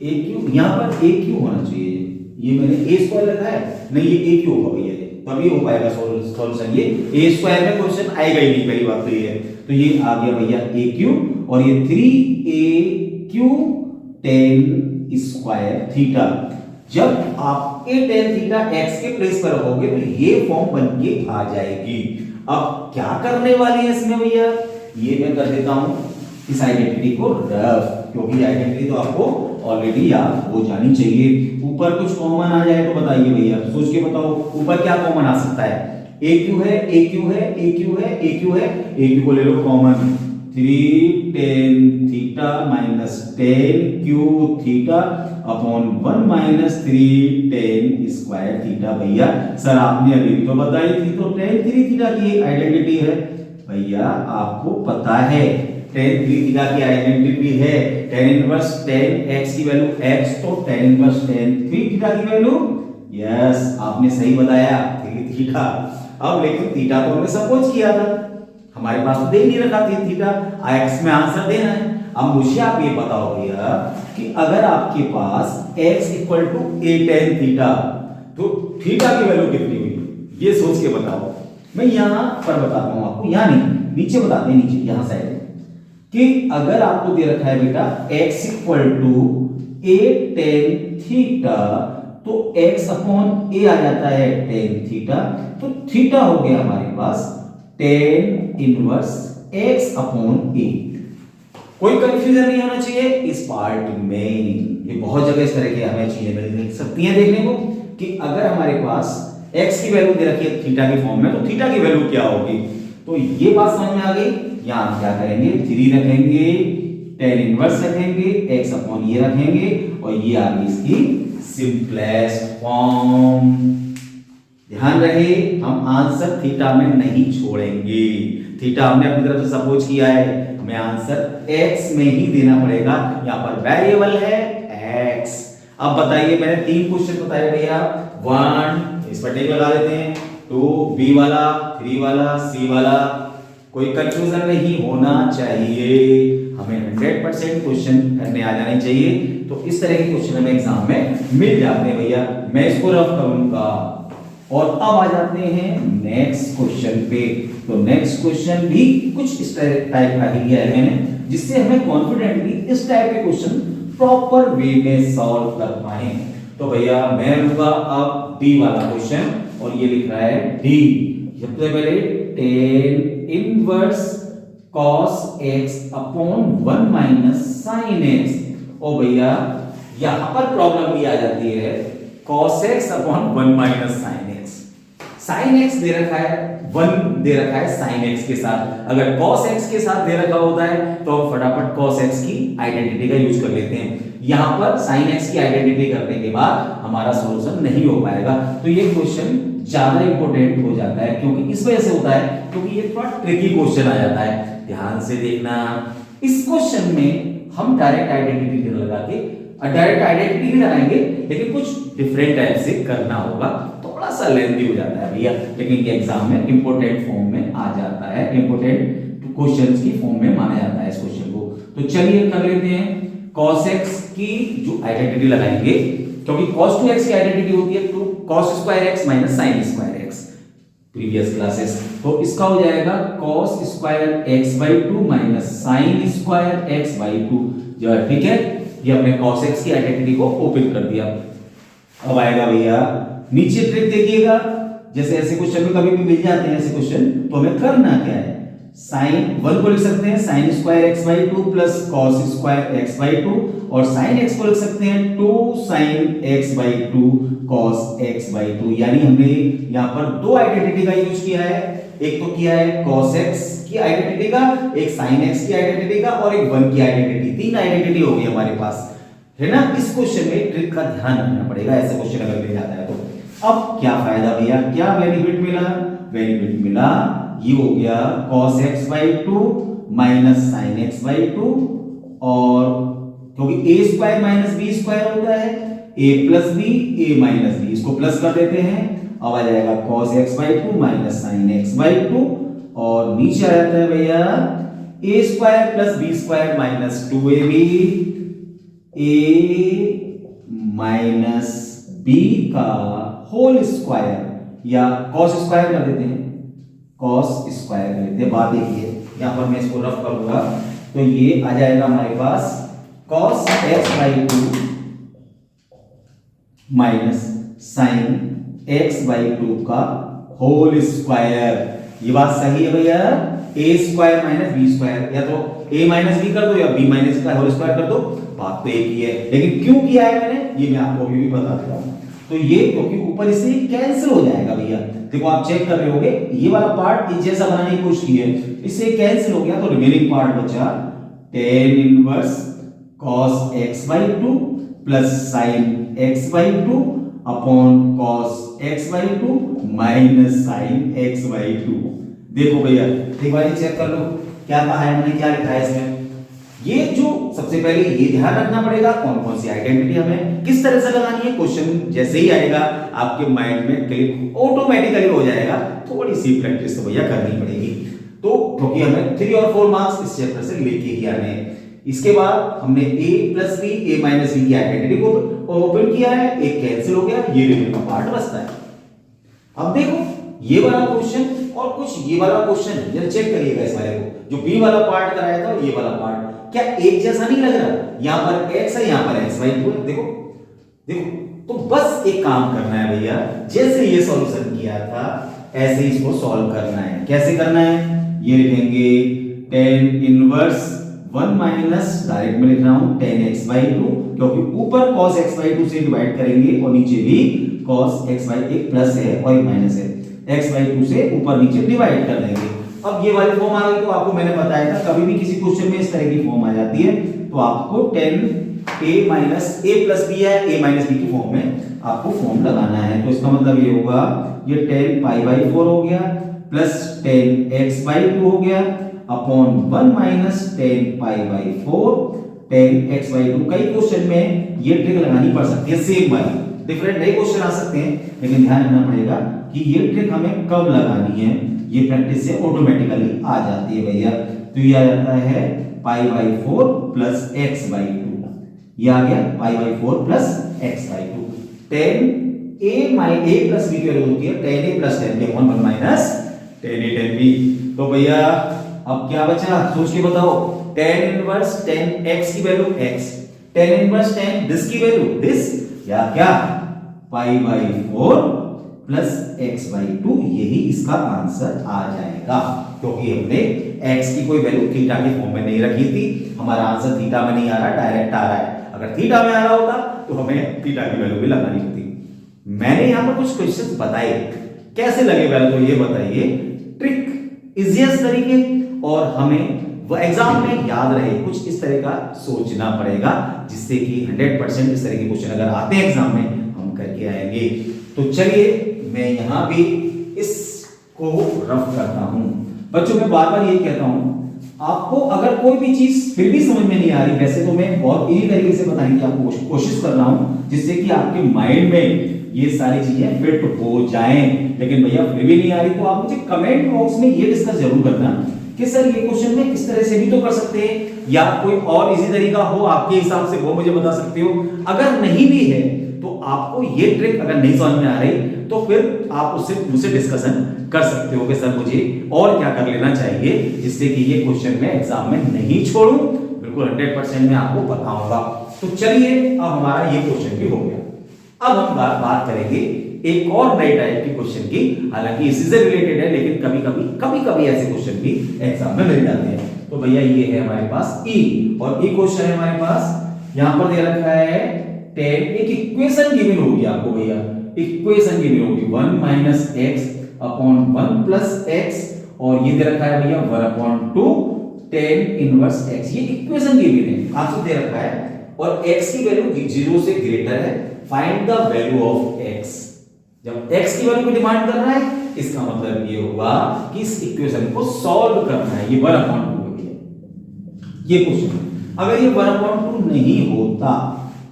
a क्यू, यहां पर a क्यू होना चाहिए। ये मैंने a स्क्वायर लिखा है, नहीं ये a क्यू होगा भैया, तभी हो पाएगा सॉल्यूशन। ये a स्क्वायर में क्वेश्चन आएगा ही नहीं, पहली बात तो ये है। तो ये आ गया भैया a क्यू और ये 3a Q tan square theta. जब आप a tan थीटा x के प्लेस पर रखोगे तो ये फॉर्म बन के आ जाएगी। अब क्या करने वाले हैं इसमें भैया, ये मैं कर देता हूं इस आइडेंटिटी को रफ, क्योंकि आइडेंटिटी तो आपको ऑलरेडी याद हो जानी चाहिए। ऊपर कुछ कॉमन आ जाए तो बताइए भैया, सोच के बताओ ऊपर क्या कॉमन आ सकता है। ए क्यू है, ए क्यू है, ए क्यू है, ए क्यू है, ए क्यू को ले लो common, 3 tan theta minus tan cube theta upon 1 minus 3 tan square theta. भैया सर आपने अभी भी तो बताई थी, तो tan 3 थीटा की आइडेंटिटी है भैया, आपको पता है tan 3 थीटा की आइडेंटिटी है tan इनवर्स tan x की वैल्यू x, तो tan इनवर्स tan 3 थीटा की वैल्यू, यस आपने सही बताया 3 थीटा। अब लेकिन थीटा तो हमने सपोज किया था, हमारे पास तो दे नहीं रखा थीटा, x में आंसर देना है। अब मुझे आप ये बताओ भैया कि अगर आपके पास x equal to a tan theta, तो थीटा की वैल्यू कितनी हुई ये सोच के बताओ। मैं यहां पर बताता हूं आपको, यहां नहीं नीचे बताते हैं, नीचे यहां साइड कि अगर आपको दे रखा है बेटा x equal to a tan theta, तो x अपॉन a आ जाता है tan थीटा, तो थीटा हो गया हमारे पास tan inverse x upon a। कोई कंफ्यूजन नहीं होना चाहिए इस पार्ट में। ये बहुत जगह इस तरह की हमें चीजें मिल सकती हैं देखने को कि अगर हमारे पास x की वैल्यू दे रखी है थीटा के फॉर्म में, तो थीटा की वैल्यू क्या होगी। तो ये बात समझ में आ गई। यहां क्या करेंगे, 3 रखेंगे, tan इनवर्स रखेंगे, x अपॉन ये रखेंगे, और ये आ गई इसकी सिंपलेस्ट फॉर्म। ध्यान रहे हम आंसर थीटा में नहीं छोड़ेंगे। थीटा हमने अपनी तरफ से सपोज किया है, हमें आंसर x में ही देना पड़ेगा। यहां पर वेरिएबल है x। अब बताइए, मैंने 3 क्वेश्चन बताए भैया, 1 इस पर टिक लगा देते हैं, 2 b वाला, 3 वाला, c वाला। कोई कंफ्यूजन नहीं होना चाहिए, हमें 100% क्वेश्चन करने आ जाने चाहिए। तो इस तरह के क्वेश्चन हमें एग्जाम में मिल जाते हैं भैया। मैं इसको रफ करूंगा और अब आ जाते हैं नेक्स्ट क्वेश्चन पे। तो नेक्स्ट क्वेश्चन भी कुछ इस टाइप का ही लिया है मैंने, जिससे हमें कॉन्फिडेंटली इस टाइप के क्वेश्चन प्रॉपर वे में सॉल्व कर पाए। तो भैया मैं लूंगा अब डी वाला क्वेश्चन, और ये लिख रहा है डी। सबसे पहले tan inverse cos x upon 1 minus sin x। ओ भैया यहां पर प्रॉब्लम भी आ जाती है, cos x upon 1 minus sin x। sin x दे रखा है, 1 दे रखा है sin x के साथ। अगर cos x के साथ दे रखा होता है तो हम फटाफट cos x की आइडेंटिटी का यूज कर लेते हैं। यहां पर sin x की आइडेंटिटी करने के बाद हमारा सॉल्यूशन नहीं हो पाएगा। तो ये क्वेश्चन ज्यादा इंपॉर्टेंट हो जाता है, क्योंकि इस वजह से होता है क्योंकि ये थोड़ा ट्रिकी क्वेश्चन आ जाता है। ध्यान से देखना, इस क्वेश्चन में हम डायरेक्ट आइडेंटिटी लगा के, डायरेक्ट आइडेंटिटी ही लगाएंगे, लेकिन कुछ डिफरेंट टाइप से करना होगा, थोड़ा सा लेंथी हो जाता है भैया, लेकिन ये एग्जाम में इंपॉर्टेंट फॉर्म में आ जाता है, इंपॉर्टेंट क्वेश्चंस की फॉर्म में माना जाता है इस क्वेश्चन को। तो चलिए कर लेते हैं। cos x की जो आइडेंटिटी लगाएंगे, क्योंकि cos 2x की आइडेंटिटी होती है cos square x minus sin square x, previous classes. तो इसका हो जाएगा cos square x by 2 minus sin square x by 2। जो है ठीक है, ये हमने cos x की आइडेंटिटी को ओपन कर दिया। अब आएगा भैया नीचे ट्रिक देखिएगा, जैसे ऐसे क्वेश्चन में कभी भी मिल जाते हैं ऐसे क्वेश्चन, तो हमें करना क्या है, sin 1 को लिख सकते हैं sin square x by 2 plus cos square x by 2, और sin x को लिख सकते हैं 2 sin x by 2 cos x by 2। यानी हमने यहाँ पर 2 आइडेंटिटी का यूज किया है, एक तो किया है cos x की आइडेंटिटी का, एक sin x की आइडेंटिटी का, और एक 1 की आइडेंटिटी। 3 आइडेंटिटी हो गई हमारे पास, है ना। इस क्वेश्चन में ट्रिक का ध्यान रखना पड़ेगा, ऐसे क्वेश्चन अगर मिल जाता है तो। अब क्या फायदा भैया, क्या बेनिफिट मिला, बेनिफिट मिला ये हो गया cos x by 2 minus sin x by 2, और क्योंकि a square minus b square होता है, a plus b, a minus b, इसको प्लस कर देते हैं। अब आ जाएगा cos x by 2 minus sin x by 2, और नीचे आ जाता है भैया a square plus b square minus 2ab, a minus b का होल स्क्वायर, या cos स्क्वायर कर देते हैं, cos स्क्वायर कर लेते हैं। बात देखिए, यहां पर मैं इसको रफ करूंगा तो ये आ जाएगा हमारे पास cos x by 2 minus sin x by 2 का होल स्क्वायर। ये बात सही है भैया, a square minus b square, या तो a माइनस b कर दो या b माइनस का होल स्क्वायर कर दो, बात तो एक ही है। लेकिन क्यों किया है मैंने, ये मैं आपको अभी भी बता देता हूं। तो ये क्योंकि ऊपर इससे कैंसिल हो जाएगा भैया, देखो आप चेक कर रहे होगे, ये वाला पार्ट इस जैसा बनाने की कोशिश की है, इससे कैंसिल हो गया, तो रिमेनिंग पार्ट बचा tan inverse cos x by 2 plus sin x by 2 upon cos x by 2 minus sin x by 2। देखो भैया एक बार चेक कर लो क्या कहा है हमने, क्या लिखा है इसमें। ये जो सबसे पहले ये ध्यान रखना पड़ेगा कौन कौन सी आइडेंटिटी हमें किस तरह से लगानी है। क्वेश्चन जैसे ही आएगा आपके माइंड में क्लिक ऑटोमेटिकली हो जाएगा, थोड़ी सी प्रैक्टिस तो भैया करनी पड़ेगी। तो क्योंकि हमें 3 और 4 मार्क्स इस चैप्टर से लेके ही आने हैं। इसके बाद हमने a plus b, a minus b की आइडेंटिटी को ओपन किया है, एक कैंसिल हो गया, ये रिमेनिंग पार्ट बचता है। अब देखो ये वाला क्वेश्चन और कुछ ये वाला क्वेश्चन, जरा चेक करिएगा इस वाले को, जो b वाला पार्ट कराया था ये वाला पार्ट क्या एक जैसा नहीं लग रहा। यहां पर x है, यहां पर x बाई 2 है। देखो देखो, तो बस एक काम करना है भैया, जैसे ये सॉल्यूशन किया था ऐसे ही इसको सॉल्व करना है। कैसे करना है, ये लिखेंगे tan इनवर्स 1 माइनस डायरेक्ट में लिख रहा हूं 10x/2, क्योंकि ऊपर cos x/2 से डिवाइड करेंगे और नीचे भी cos x/, एक प्लस है और एक माइनस है, x/2 से ऊपर नीचे डिवाइड कर देंगे। अब ये वाली फॉर्म आ गई, तो आपको मैंने बताया था कभी भी किसी क्वेश्चन में इस तरह की फॉर्म आ जाती है तो आपको 10a minus a plus b है, a माइनस b की फॉर्म में आपको फॉर्म लगाना है। तो इसका मतलब ये होगा, ये 10π/4 हो गया प्लस 10x/2 हो गया अपॉन 1 माइनस 10π/4 10x/2। कई क्वेश्चन में ये ट्रिक लगानी पड़ सकती है, सेम वाली, डिफरेंट नए क्वेश्चन आ सकते हैं, लेकिन ध्यान रखना पड़ेगा कि ये ट्रिक हमें कब लगानी है। ये प्रैक्टिस से ऑटोमेटिकली आ जाती है भैया। तो ये आ जाता है π/4 प्लस x/2, ये आ गया π/4 plus x/2। 10a plus b की वैल्यू होती है 10a plus 10b upon 1 minus 10a 10b। तो भैया अब क्या बचा, सोच के बताओ। tan इनवर्स 10x की value x, tan inverse 10 this की वैल्यू दिस, या क्या π/4 प्लस x/2, यही इसका आंसर आ जाएगा, क्योंकि हमने x की कोई वैल्यू थीटा की फॉर्म में नहीं रखी थी। हमारा आंसर थीटा में नहीं आ रहा, डायरेक्ट आ रहा है। अगर थीटा में आ रहा होता तो हमें थीटा की वैल्यू भी लगानी होती। मैंने यहां पर कुछ क्वेश्चन बताए, कैसे लगे पहले तो ये बताइए। ट्रिक इजीएस्ट तरीके, और हमें वो एग्जाम में याद रहे, कुछ इस तरह का सोचना पड़ेगा जिससे कि 100% इस तरह के क्वेश्चन अगर आते हैं एग्जाम में हम करके आएंगे। तो चलिए मैं यहां भी इसको रफ करता हूं। बच्चों मैं बार बार ये कहता हूं, आपको अगर कोई भी चीज फिर भी समझ में नहीं आ रही, वैसे तो मैं बहुत इजी तरीके से बताने की आपको कोशिश कर रहा हूं जिससे कि आपके माइंड में ये सारी चीजें फिट हो जाएं, लेकिन भैया फिर भी नहीं आ रही तो आप मुझे कमेंट बॉक्स में ये डिस्कस जरूर करना कि सर ये क्वेश्चन में इस तरह से भी तो कर सकते हैं, या कोई और इजी तरीका हो आपके हिसाब से वो मुझे बता सकते हो। अगर नहीं भी है तो आपको ये ट्रिक अगर नहीं समझ में आ रही तो फिर आप उससे मुझसे डिस्कशन कर सकते हो कि सर मुझे और क्या कर लेना चाहिए जिससे कि ये क्वेश्चन मैं एग्जाम में नहीं छोड़ूं। बिल्कुल 100% मैं आपको बताऊंगा। तो चलिए अब हमारा ये क्वेश्चन भी हो गया। अब हम बात करेंगे एक और नए टाइप के क्वेश्चन की, हालांकि इसी से रिलेटेड है, लेकिन कभी कभी ऐसे क्वेश्चन भी एग्जाम में मिल जाते हैं। तो भैया ये है हमारे पास ई, और ई क्वेश्चन है हमारे पास, यहां पर दे रखा है 10, एक इक्वेशन गिवन होगी आपको भैया, इक्वेशन गिवन होगी 1 minus x upon 1 plus x, और ये दे रखा है भैया 1 अपॉन 2 10 इनवर्स एक्स। ये इक्वेशन गिवन है, आपसे दे रखा है, और x की वैल्यू 0 से ग्रेटर है, find the value of x। जब x की वैल्यू को डिमांड कर रहा है, इसका मतलब ये होगा कि इस इक्वेशन को सॉल्व करना है। ये 1/2 है ये क्वेश्चन। अगर ये 1/2 नहीं होता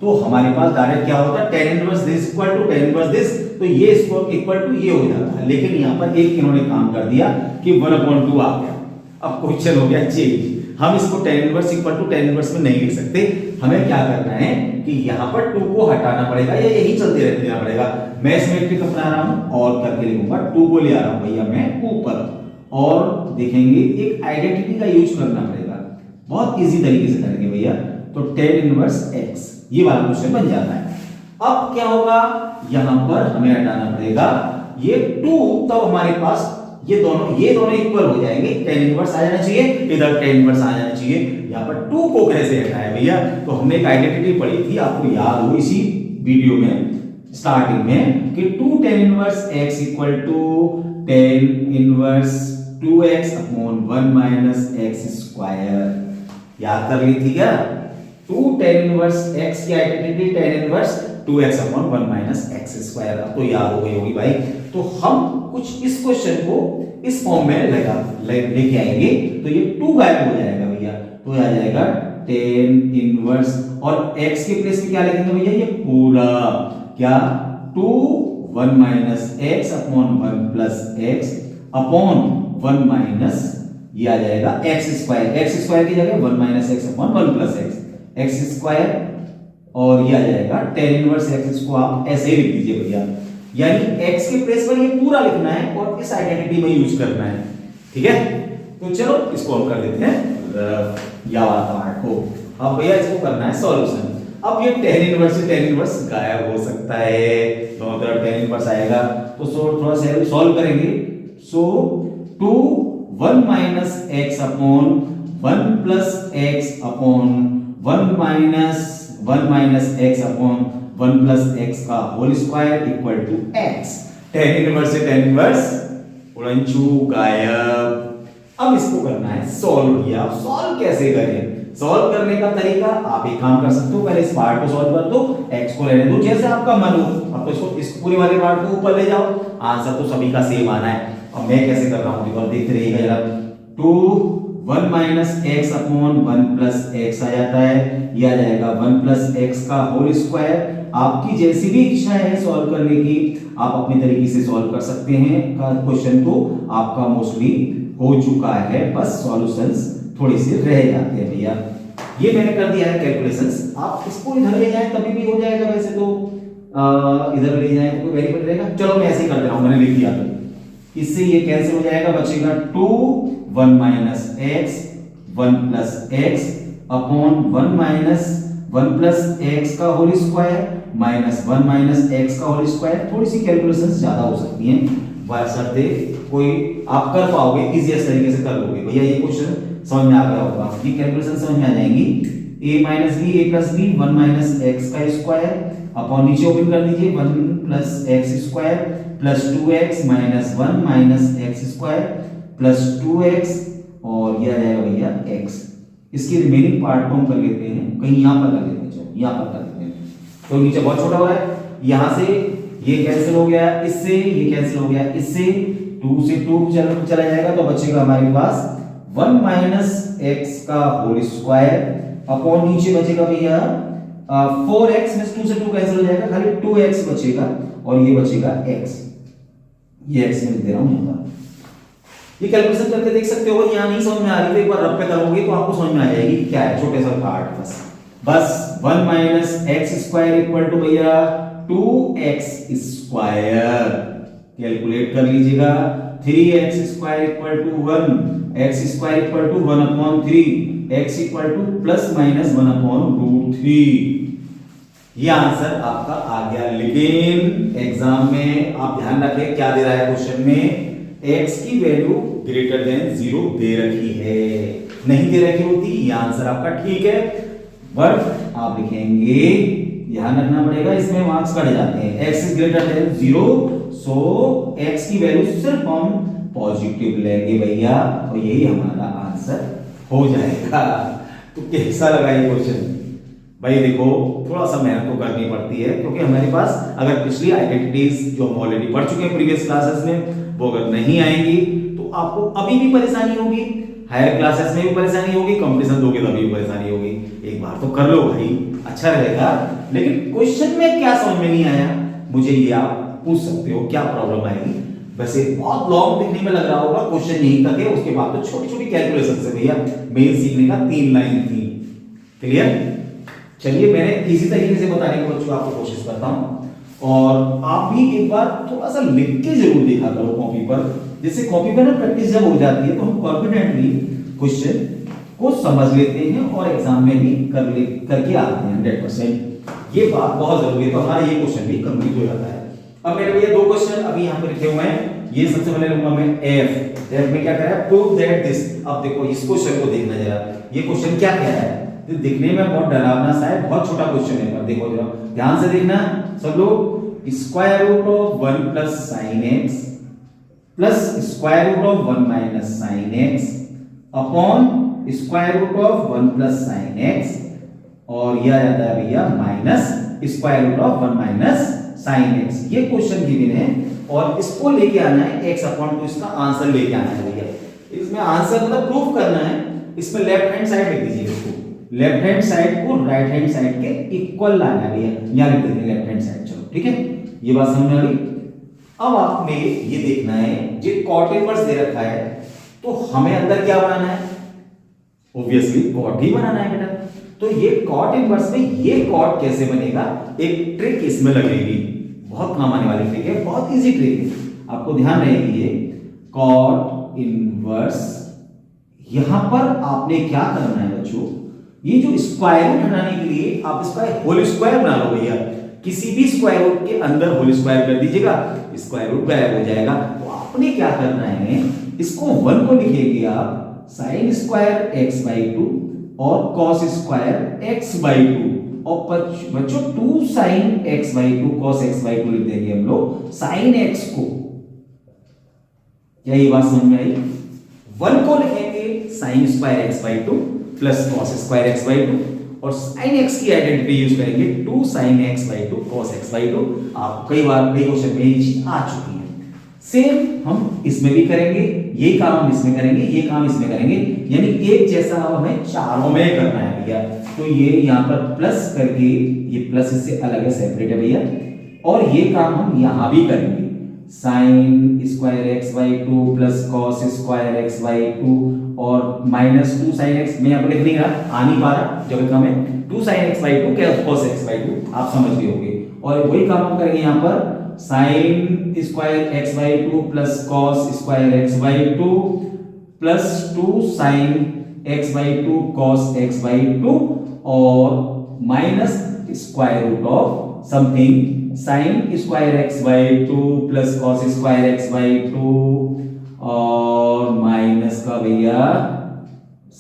तो हमारे पास डायरेक्ट क्या होता है, tan inverse this equal to tan inverse this, तो ये इसको इक्वल टू ये हो जाता है। लेकिन यहां पर एक इन्होंने काम कर दिया कि 1/2 आ गया। अब क्वेश्चन हो गया चेंज, हम इसको tan inverse equal to tan inverse में नहीं लिख सकते। हमें क्या करना है कि यहां पर 2 को हटाना पड़ेगा, या यही चलते रहना पड़ेगा। मैं इसमें ट्रिक अपना रहा हूं और करके लिखूंगा, 2 को ले आ रहा हूं भैया मैं ऊपर, और देखेंगे एक आइडेंटिटी का यूज करना पड़ेगा। बहुत इजी तरीके से करेंगे भैया। तो tan इनवर्स x, ये वाला क्वेश्चन बन जाता है। अब क्या होगा, यहां पर हमें हटाना पड़ेगा ये 2, तब हमारे पास ये दोनों इक्वल हो जाएंगे। tan इनवर्स आ जाना चाहिए, इधर tan इनवर्स आ जाना चाहिए। यहां पर 2 को कैसे हटाया भैया, तो हमने एक आइडेंटिटी पढ़ी थी, आपको याद हो इसी वीडियो में स्टार्टिंग में, कि 2 tan inverse x equal to tan inverse 2x upon 1 minus x square. याद कर ली थी क्या, 2 tan इनवर्स x की identity tan inverse 2x upon 1 minus x square. अब तो याद हो गई होगी भाई। तो हम कुछ इस क्वेश्चन को इस फॉर्म में लेके आएंगे, तो ये 2 गायब हो जाएगा भैया, तो आ जाएगा tan इनवर्स, और x के प्लेस में क्या लिखेंगे भैया, ये पूरा क्या 2 1 minus x upon 1 plus x upon 1 minus, ये आ जाएगा x स्क्वायर की जगह 1 minus x upon 1 plus x square, और ये आ जाएगा tan इनवर्स x। इसको आप ऐसे ही लिख दीजिए भैया, यानी x के प्लेस पर ये पूरा लिखना है और इस आइडेंटिटी में यूज करना है। ठीक है, तो चलो इसको हम कर देते हैं या पार्ट को। अब भैया इसको करना है सॉल्यूशन। अब ये tan इनवर्स से tan इनवर्स गायब हो सकता है, दोनों तरफ tan इनवर्स आएगा, तो थोड़ा सा सॉल्व करेंगे। So 2 1 minus x upon 1 plus x upon 1 minus x upon 1 plus x का whole square equal to x. Tan inverse से टेन इनवर्स उड़नचू गायब। अब इसको करना है सॉल्व किया। सॉल्व कैसे करें? सॉल्व करने का तरीका आप एक काम कर सकते हो, पहले इस पार्ट को सॉल्व कर दो, एक्स को रहने दो जैसे आपका मन हो। अब तो इसको इस पूरे वाले पार्ट को ऊपर ले जाओ, आंसर तो सभी का सेम आना है। अब मैं कैसे कर रहा हूं देखो, देखते रहिएगा जरा। 2 1 minus x upon 1 plus x आ जाता है, ये आ जाएगा 1 प्लस एक्स का होल स्क्वायर। आपकी जैसी भी इच्छा है सॉल्व करने की, आप अपने तरीके से सॉल्व कर सकते हैं। क्वेश्चन तो आपका मोस्टली हो चुका है, बस सॉल्यूशंस थोड़ी सी रह जाते हैं भैया। ये मैंने कर दिया है कैलकुलेशंस, आप इसको इधर ले जाएं तभी भी हो जाएगा। वैसे तो इधर ले जाएं तो वेरिएबल रहेगा। चलो मैं ऐसे ही कर दे रहा हूं, मैंने लिख दिया तो इससे ये कैंसिल हो जाएगा, बचेगा 2 1 minus x 1 plus x upon 1 minus 1 plus x का whole square minus 1 minus x का होल स्क्वायर। थोड़ी सी कैलकुलेशंस ज्यादा हो सकती हैं, बशर्ते कोई आप कर पाओगे, इजीएस्ट तरीके से कर लोगे। भैया ये क्वेश्चन समझ में आ गया होगा, ये कैलकुलेशन समझ में आ जाएंगी। a minus b a plus b 1 minus x का स्क्वायर अपॉन नीचे ओपन कर दीजिए 1 plus x square plus 2x minus 1 minus x square plus 2x और ये आ जाएगा भैया x। इसकी रिमेनिंग पार्ट को हम कर लेते हैं, कहीं यहां पर कर लेते हैं, चलो यहां पर कर लेते हैं। तो नीचे बहुत छोटा हो रहा है, यहां से ये कैंसिल हो गया, इससे ये कैंसिल हो गया, इससे 2 से 2 चला जाएगा, तो बचेगा हमारे पास 1 माइनस एक्स का होल स्क्वायर अपॉन नीचे बचेगा भैया 4x में 2 से 2 कैंसिल हो जाएगा, खाली 2x बचेगा और ये बचेगा x। ये x में दे रहा हूं यहां पर। ये कैलकुलेशन करके देख सकते हो, यहां नहीं समझ में आ रही तो एक बार रब पे करोगे तो आपको समझ में आ जाएगी क्या है। छोटे सा पार्ट बस 1 minus x square equal to भैया 2x स्क्वायर। कैलकुलेट कर लीजिएगा, 3x square equal to 1, x square equal to 1 upon 3, x equal to plus minus 1 upon root 3। ये आंसर आपका आ गया। लेकिन एग्जाम में आप ध्यान रखें क्या दे रहा है क्वेश्चन में, x की वैल्यू ग्रेटर देन 0 दे रखी है। नहीं दे रखी होती ये आंसर आपका ठीक है, बट आप लिखेंगे, ध्यान रखना पड़ेगा, इसमें मार्क्स कट जाते हैं। x is greater than 0, so x की वैल्यू सिर्फ हम पॉजिटिव लेंगे भैया, और यही हमारा आंसर हो जाएगा। तो कैसा लगा ये क्वेश्चन? भाई देखो थोड़ा सा मेहनत तो करनी पड़ती है, क्योंकि हमारे पास अगर पिछली आइडेंटिटीज जो हम ऑलरेडी पढ़ चुके हैं प्रीवियस क्लासेस में, वो अगर नहीं आएंगी तो आपको अभी भी परेशानी होगी, हायर क्लासेस में भी परेशानी होगी, कंपटीशन दोगे तभी भी परेशानी होगी। एक बार तो कर लो भाई, अच्छा रहेगा। लेकिन क्वेश्चन में क्या समझ में नहीं आया, मुझे ये आप पूछ सकते हो, क्या प्रॉब्लम आएगी। वैसे बहुत लॉन्ग दिखने में लग रहा होगा, क्वेश्चन यहीं तक है, उसके बाद तो छोटी छोटी कैलकुलेशन से भैया मेन सीखने का 3 लाइन थी। क्लियर? चलिए मैंने इसी तरीके से बताने की बच्चों आपको कोशिश करता हूं, और आप भी एक बार थोड़ा सा लिख के जरूर देखा करो कॉपी पर, जिससे कॉपी पर ना प्रैक्टिस जब हो जाती है तो हम कॉन्फिडेंटली क्वेश्चन को समझ लेते हैं और एग्जाम में भी करके आते हैं 100%। ये बात बहुत जरूरी है, तो हमारा ये क्वेश्चन भी कंप्लीट हो जाता है। अब मेरे भैया 2 क्वेश्चन अभी यहां पे लिखे हुए हैं, ये सबसे पहले लूंगा मैं एफ में क्या कह रहा है, प्रूव दैट दिस। अब देखो इस क्वेश्चन को देखना जरा, ये क्वेश्चन क्या कह रहा है, तो दिखने में बहुत डरावना सा है, बहुत छोटा क्वेश्चन है, पर देखो जरा ध्यान से देखना सब लोग। Square root of 1 plus sine x plus square root of 1 minus sine x upon square root of 1 plus sine x, और यह आ जाता है भैया minus square root of 1 minus sine x. ये क्वेश्चन गिवन है और इसको लेके आना है x अपॉन 2, इसका आंसर लेके आना है भैया। इसमें आंसर मतलब प्रूफ करना है। इसमें लेफ्ट हैंड साइड लिख दीजिए, इसको लेफ्ट हैंड साइड को राइट हैंड साइड के इक्वल लाना है भैया, यहां लिख देंगे लेफ्ट हैंड साइड। चलो ठीक है, ये बात समझ में आ गई। अब आपने ये देखना है, ये कॉट इनवर्स दे रखा है, तो हमें अंदर क्या बनाना है, ऑब्वियसली कॉट ही बनाना है बेटा। तो ये कॉट इनवर्स में ये कॉट कैसे बनेगा, एक ट्रिक इसमें लगेगी, बहुत काम आने वाली ट्रिक है, बहुत इजी ट्रिक है, आपको ध्यान रहेगी। ये कॉट इनवर्स, यहां पर आपने क्या करना है बच्चों, ये जो स्क्वायर रूट हटाने के लिए आप इसका होल स्क्वायर बना लो भैया, किसी भी स्क्वायर रूट के अंदर होल स्क्वायर कर दीजिएगा, स्क्वायर रूट गायब हो जाएगा। तो आपने क्या करना है, इसको 1 को लिखेंगे आप sine square x by two और cos square x by two, और बच्चों 2 sine x by two cos x by two लिख देंगे हम लोग साइन एक्स को। क्या ये बात समझ में आई? 1 को लिखेंगे sign square x by two plus cos square x by two, और साइन एक्स की आइडेंटिटी यूज करेंगे 2 sine x by two cos x by to. आपको कई बार कई क्वेश्चन में ये चीज आ चुकी है। सेम हम इसमें भी करेंगे, ये काम हम इसमें करेंगे, ये काम इसमें करेंगे, यानी एक जैसा हमें चारों में करना है भैया। तो ये यहाँ पर प्लस करके, ये प्लस इससे अलग है, सेपरेट है भैया, और ये काम हम यहाँ भी करेंगे sign square x by two plus cos square x by two और माइनस 2 साइन एक्स। मैं यहाँ पर लिख नहीं रहा, आ नहीं पा रहा जगह कम है। 2 साइन एक्स बाई टू क्या कॉस एक्स बाई टू, आप समझ गए होंगे। और वही काम हम करेंगे यहाँ पर sine square x by two plus cos square x by two plus 2 sine x by two cos x by two और minus square root of something sine square x by two plus cos square x by two और minus का भैया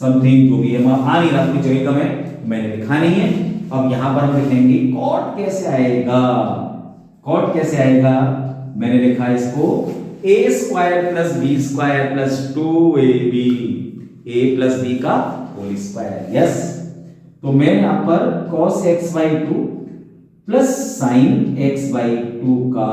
something जो भी है, आ नहीं रहा, जगह कम है, मैंने लिखा नहीं है। अब यहां पर हम लिखेंगे कॉट कैसे आएगा, कॉट कैसे आएगा, मैंने लिखा है इसको a square plus b square plus 2ab, a plus b का होल स्क्वायर। यस, तो मैं यहां पर cos x by two plus sine x by two का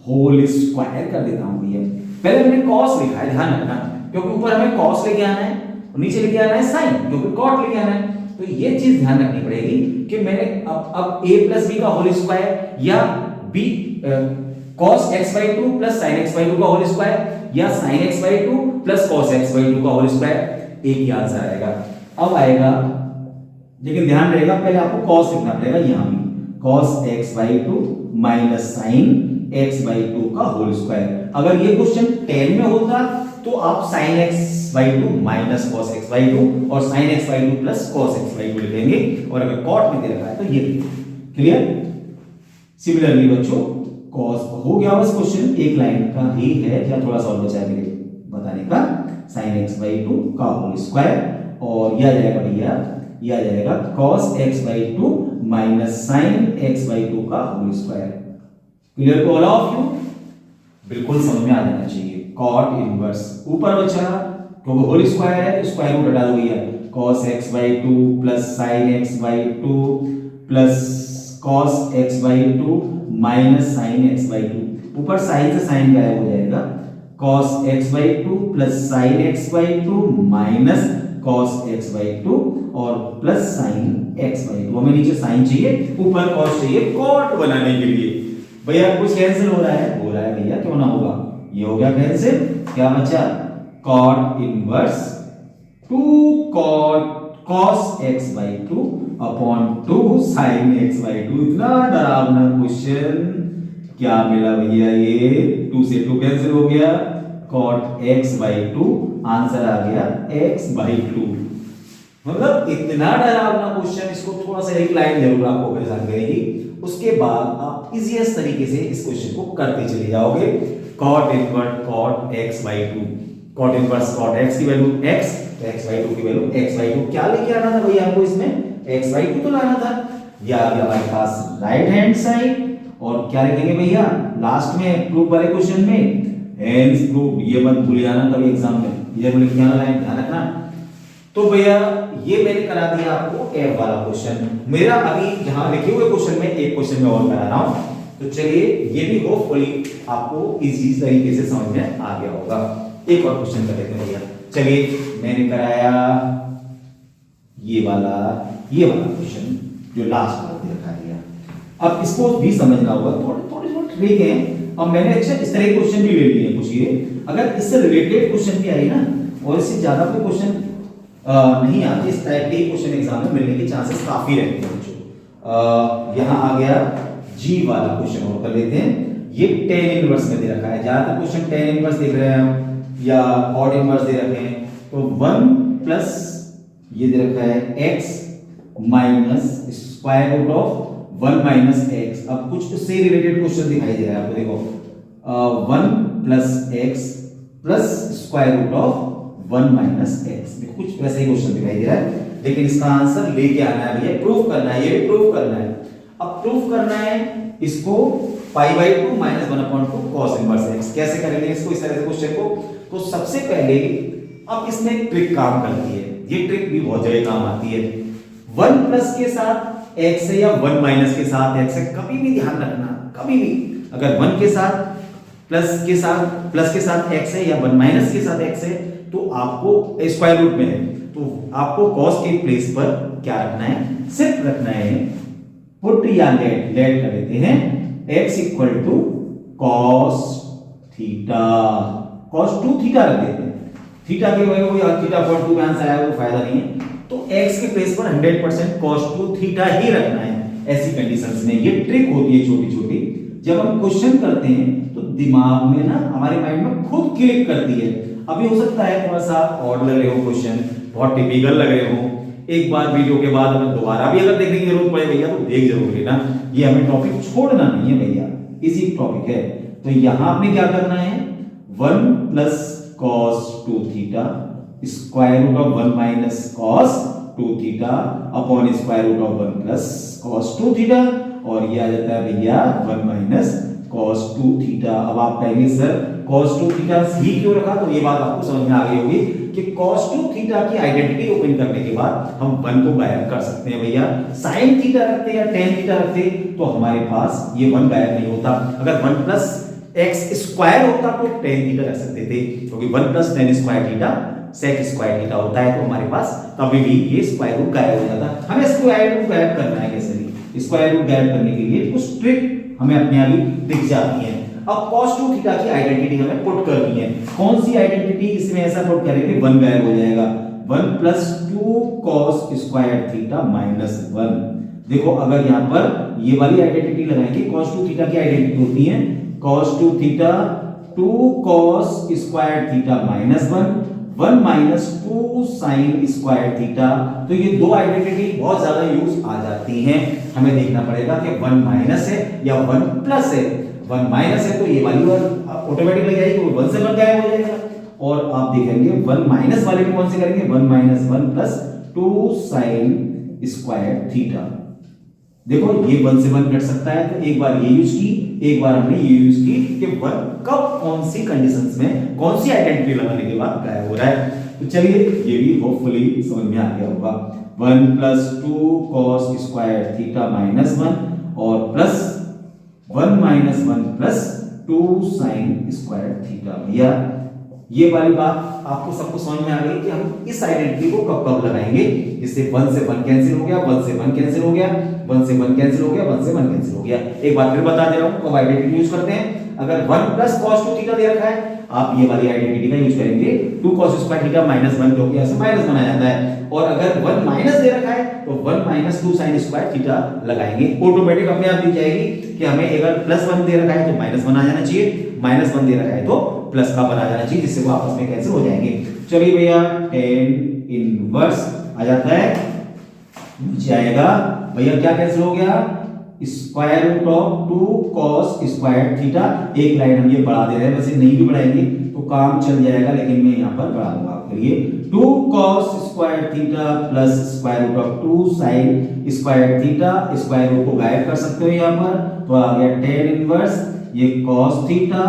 होल स्क्वायर कर देता हूं भैया। पहले मैंने cos लिखा है, ध्यान रखना, क्योंकि ऊपर हमें cos लेके आना है और नीचे लेके आना है sin, क्योंकि cot लेके आना है। तो ये चीज ध्यान रखनी पड़ेगी कि मैंने अब a प्लस बी का होल स्क्वायर या b cos x by two plus sin x by two का होल स्क्वायर या sin x by two plus cos x by two का होल स्क्वायर, एक ही आंसर आएगा। अब आएगा, लेकिन ध्यान रहेगा पहले आपको cos लिखना पड़ेगा, यहां भी cos x by two minus sin x by two का होल स्क्वायर। अगर ये क्वेश्चन 10 में होता तो आप sin x by two minus cos x by two और sin x by two plus cos x by to लिखेंगे, और अगर cot में दे रखा है तो ये क्लियर। सिमिलरली बच्चों cos हो गया, बस क्वेश्चन एक लाइन का ही है, या थोड़ा सा और बचा है मेरे बताने का, sin x बाई टू का होल स्क्वायर, और यह आ जाएगा भैया, यह आ जाएगा cos x by two minus sin x by two का whole square. Clear to all of you? बिल्कुल समझ में आ जाना चाहिए। cot इनवर्स ऊपर बचा, क्योंकि होल स्क्वायर है तो स्क्वायर रूट हटा दो भैया, cos x by two plus sin x by two plus cos x by two minus sin x by two, ऊपर sin से sin गायब हो जाएगा, cos x by two plus sin x by two minus cos x by two और plus sin x by two. हमें नीचे sin चाहिए, ऊपर cos चाहिए cot बनाने के लिए। भैया कुछ कैंसिल हो रहा है, हो रहा है भैया, क्यों ना होगा, ये हो गया कैंसिल, क्या बचा cot inverse 2 cos x by two upon 2 sin x by to. इतना डरावना क्वेश्चन क्या मिला भैया, ये 2 से 2 कैंसिल हो गया, cot x by two, answer आ गया x बाई टू। मतलब इतना डरावना क्वेश्चन, इसको थोड़ा सा एक लाइन जरूर आपको परेशान करेगी, उसके बाद आप इजीएस्ट तरीके से इस क्वेश्चन को करते चले जाओगे। cot inverse cot x by to, cot inverse cot x की वैल्यू x, तो x बाई टू की वैल्यू x बाई टू। क्या लेके आना था भैया आपको इसमें, x बाई टू तो लाना था, या अभी हमारे पास राइट हैंड साइड, और क्या लिखेंगे भैया लास्ट में प्रूफ वाले क्वेश्चन में, हेंस प्रूफ। ये मत भूल जाना कभी एग्जाम में, ये लिख के आना, लाइन ध्यान रखना। तो भैया ये मैंने करा दिया आपको f वाला क्वेश्चन। मेरा अभी जहां लिखे हुए क्वेश्चन में एक क्वेश्चन में और करा रहा हूं, तो चलिए ये भी होपफुली आपको इजी तरीके से समझ में आ गया होगा। एक और क्वेश्चन कर लेते हैं भैया। चलिए मैंने कराया ये वाला क्वेश्चन जो लास्ट वाला दे रखा है, अब इसको भी समझना होगा, थोड़े ट्रिक है। अब मैंने अच्छा इस तरह के क्वेश्चन भी ले लिए कुछ, ये अगर इससे रिलेटेड क्वेश्चन भी आई ना, और इससे ज्यादा कोई क्वेश्चन नहीं आते, इस टाइप के क्वेश्चन एग्जाम में मिलने के चांसेस काफी रहते हैं बच्चों। यहाँ आ गया जी वाला क्वेश्चन और कर लेते हैं। ये tan इनवर्स में दे रखा है, ज्यादातर क्वेश्चन tan इनवर्स देख रहे हैं या ऑड इनवर्स दे रखे हैं, तो 1 प्लस ये दे रखा है x minus square root of 1 minus x। अब कुछ उससे रिलेटेड क्वेश्चन दिखाई दे रहा है आपको, देखो 1 plus x plus square root of 1 minus x. कुछ वैसे ही क्वेश्चन दिखाई दे रहा है, लेकिन इसका आंसर लेके आना है भैया, प्रूफ करना है, ये भी प्रूफ करना है। अब प्रूफ करना है इसको पाई by 2 minus 1/2 cos inverse x. कैसे करेंगे इसको, इस तरह से क्वेश्चन को? तो सबसे पहले अब इसमें एक ट्रिक काम करती है, ये ट्रिक भी बहुत जगह काम आती है। 1 प्लस के साथ एक्स है या 1 माइनस के साथ एक्स है, कभी भी ध्यान रखना, कभी भी अगर 1 के साथ प्लस के साथ एक्स है या 1 माइनस के साथ एक्स है, तो आपको स्क्वायर रूट में है, तो आपको कॉस के प्लेस पर क्या रखना है, सिर्फ रखना है पुट या लेट कर लेते हैं x equal to cos theta, cos 2 theta रख देते हैं। थीटा के वजह कोई थीटा इक्वल टू का आंसर आया वो फायदा नहीं है, तो x के प्लेस पर 100% cos 2 थीटा ही रखना है। ऐसी कंडीशंस में ये ट्रिक होती है छोटी छोटी, जब हम क्वेश्चन करते हैं तो दिमाग में ना हमारे माइंड में खुद क्लिक करती है। अभी हो सकता है थोड़ा सा ऑड लग रहे हो क्वेश्चन, बहुत टिपिकल लग रहे हो, एक बार वीडियो के बाद अगर दोबारा भी अगर देखने की जरूरत पड़े भैया तो देख जरूर लेना, ये हमें टॉपिक छोड़ना नहीं है भैया, इजी टॉपिक है। तो यहां आपने क्या करना है, 1 plus cos 2 theta square root of 1 minus cos 2 theta upon square root of 1 plus cos 2 theta, और ये आ जाता है भैया 1 माइनस cos 2 थीटा। अब आप कहेंगे सर cos 2 थीटा ही क्यों रखा, तो ये बात आपको समझ में आ गई होगी कि cos 2 थीटा की आइडेंटिटी ओपन करने के बाद हम 1 को गायब कर सकते हैं भैया। sin थीटा रखते या tan थीटा रखते तो हमारे पास ये 1 गायब नहीं होता। अगर 1 प्लस x स्क्वायर होता तो tan थीटा रख सकते थे, क्योंकि 1 plus tan square theta sec square theta होता है, तो हमारे पास कभी भी ये स्क्वायर रूट गायब हो जाता। हमें स्क्वायर रूट गायब करना है, कैसे नहीं, स्क्वायर रूट गायब करने के लिए कुछ ट्रिक हमें अपने आप ही दिख जाती है। अब cos 2 थीटा की आइडेंटिटी हमें पुट करनी है, कौन सी आइडेंटिटी, इसमें ऐसा पुट करेंगे 1 गायब हो जाएगा, 1 plus 2 cos square theta minus 1। देखो अगर यहां पर ये वाली आइडेंटिटी लगाएंगे, cos 2 थीटा की आइडेंटिटी होती है cos 2 theta 2 cos square theta minus 1 minus 2 sin square theta. तो ये दो आइडेंटिटी बहुत ज्यादा यूज आ जाती हैं, हमें देखना पड़ेगा कि 1 माइनस है या 1 प्लस है। 1 माइनस है तो ये वाली ऑटोमेटिक लग जाएगी, वो 1 से 1 गायब हो जाएगा, और आप देखेंगे 1 माइनस वाले में कौन से करेंगे, 1 minus 1 plus 2 sin square theta. देखो ये 1 से 1 कट सकता है, तो एक बार ये यूज की, एक बार हमने ये यूज की कि 1 कब कौन सी कंडीशंस में कौन सी आइडेंटिटी लगाने के बाद गायब हो रहा है। तो चलिए ये भी होपफुली समझ में आ गया होगा। 1 plus 2 cos square theta minus 1 और plus 1 minus 1 plus 2 sin square theta. भैया ये वाली बात आपको सबको समझ में आ गई कि हम इस आइडेंटिटी को कब कब लगाएंगे। इससे 1 से 1 कैंसिल हो गया, 1 से 1 कैंसिल हो गया, 1 से 1 कैंसिल हो गया, 1 से 1 कैंसिल हो गया। एक बार फिर बता दे रहा हूं कब आइडेंटिटी यूज करते हैं। अगर 1 प्लस cos 2 थीटा दे रखा है, आप ये वाली आइडेंटिटी का यूज करेंगे 2 cos स्क्वायर थीटा माइनस 1, जो कि ऐसे माइनस बनाया जाता है। और अगर 1 माइनस दे रखा है तो 1 माइनस 2 sin स्क्वायर थीटा लगाएंगे, ऑटोमेटिक अपने आप दिख जाएगी कि हमें अगर प्लस 1 दे रखा है तो माइनस 1 आ जाना चाहिए, माइनस 1 दे रखा है तो प्लस का 1 आ जाना चाहिए, जिससे वो आपस में कैंसिल हो जाएंगे। चलिए भैया tan इनवर्स आ जाता है, नीचे आएगा भैया क्या कैंसिल हो गया, square root of 2 cos square theta. एक लाइन हम ये बढ़ा दे रहे हैं, वैसे नहीं भी बढ़ाएंगे तो काम चल जाएगा, लेकिन मैं यहां पर बढ़ा दूंगा आपके लिए। 2 cos square theta plus square root of 2 sin square theta. Square root को गायब कर सकते हो यहां पर, तो आ गया tan इनवर्स ये cos थीटा,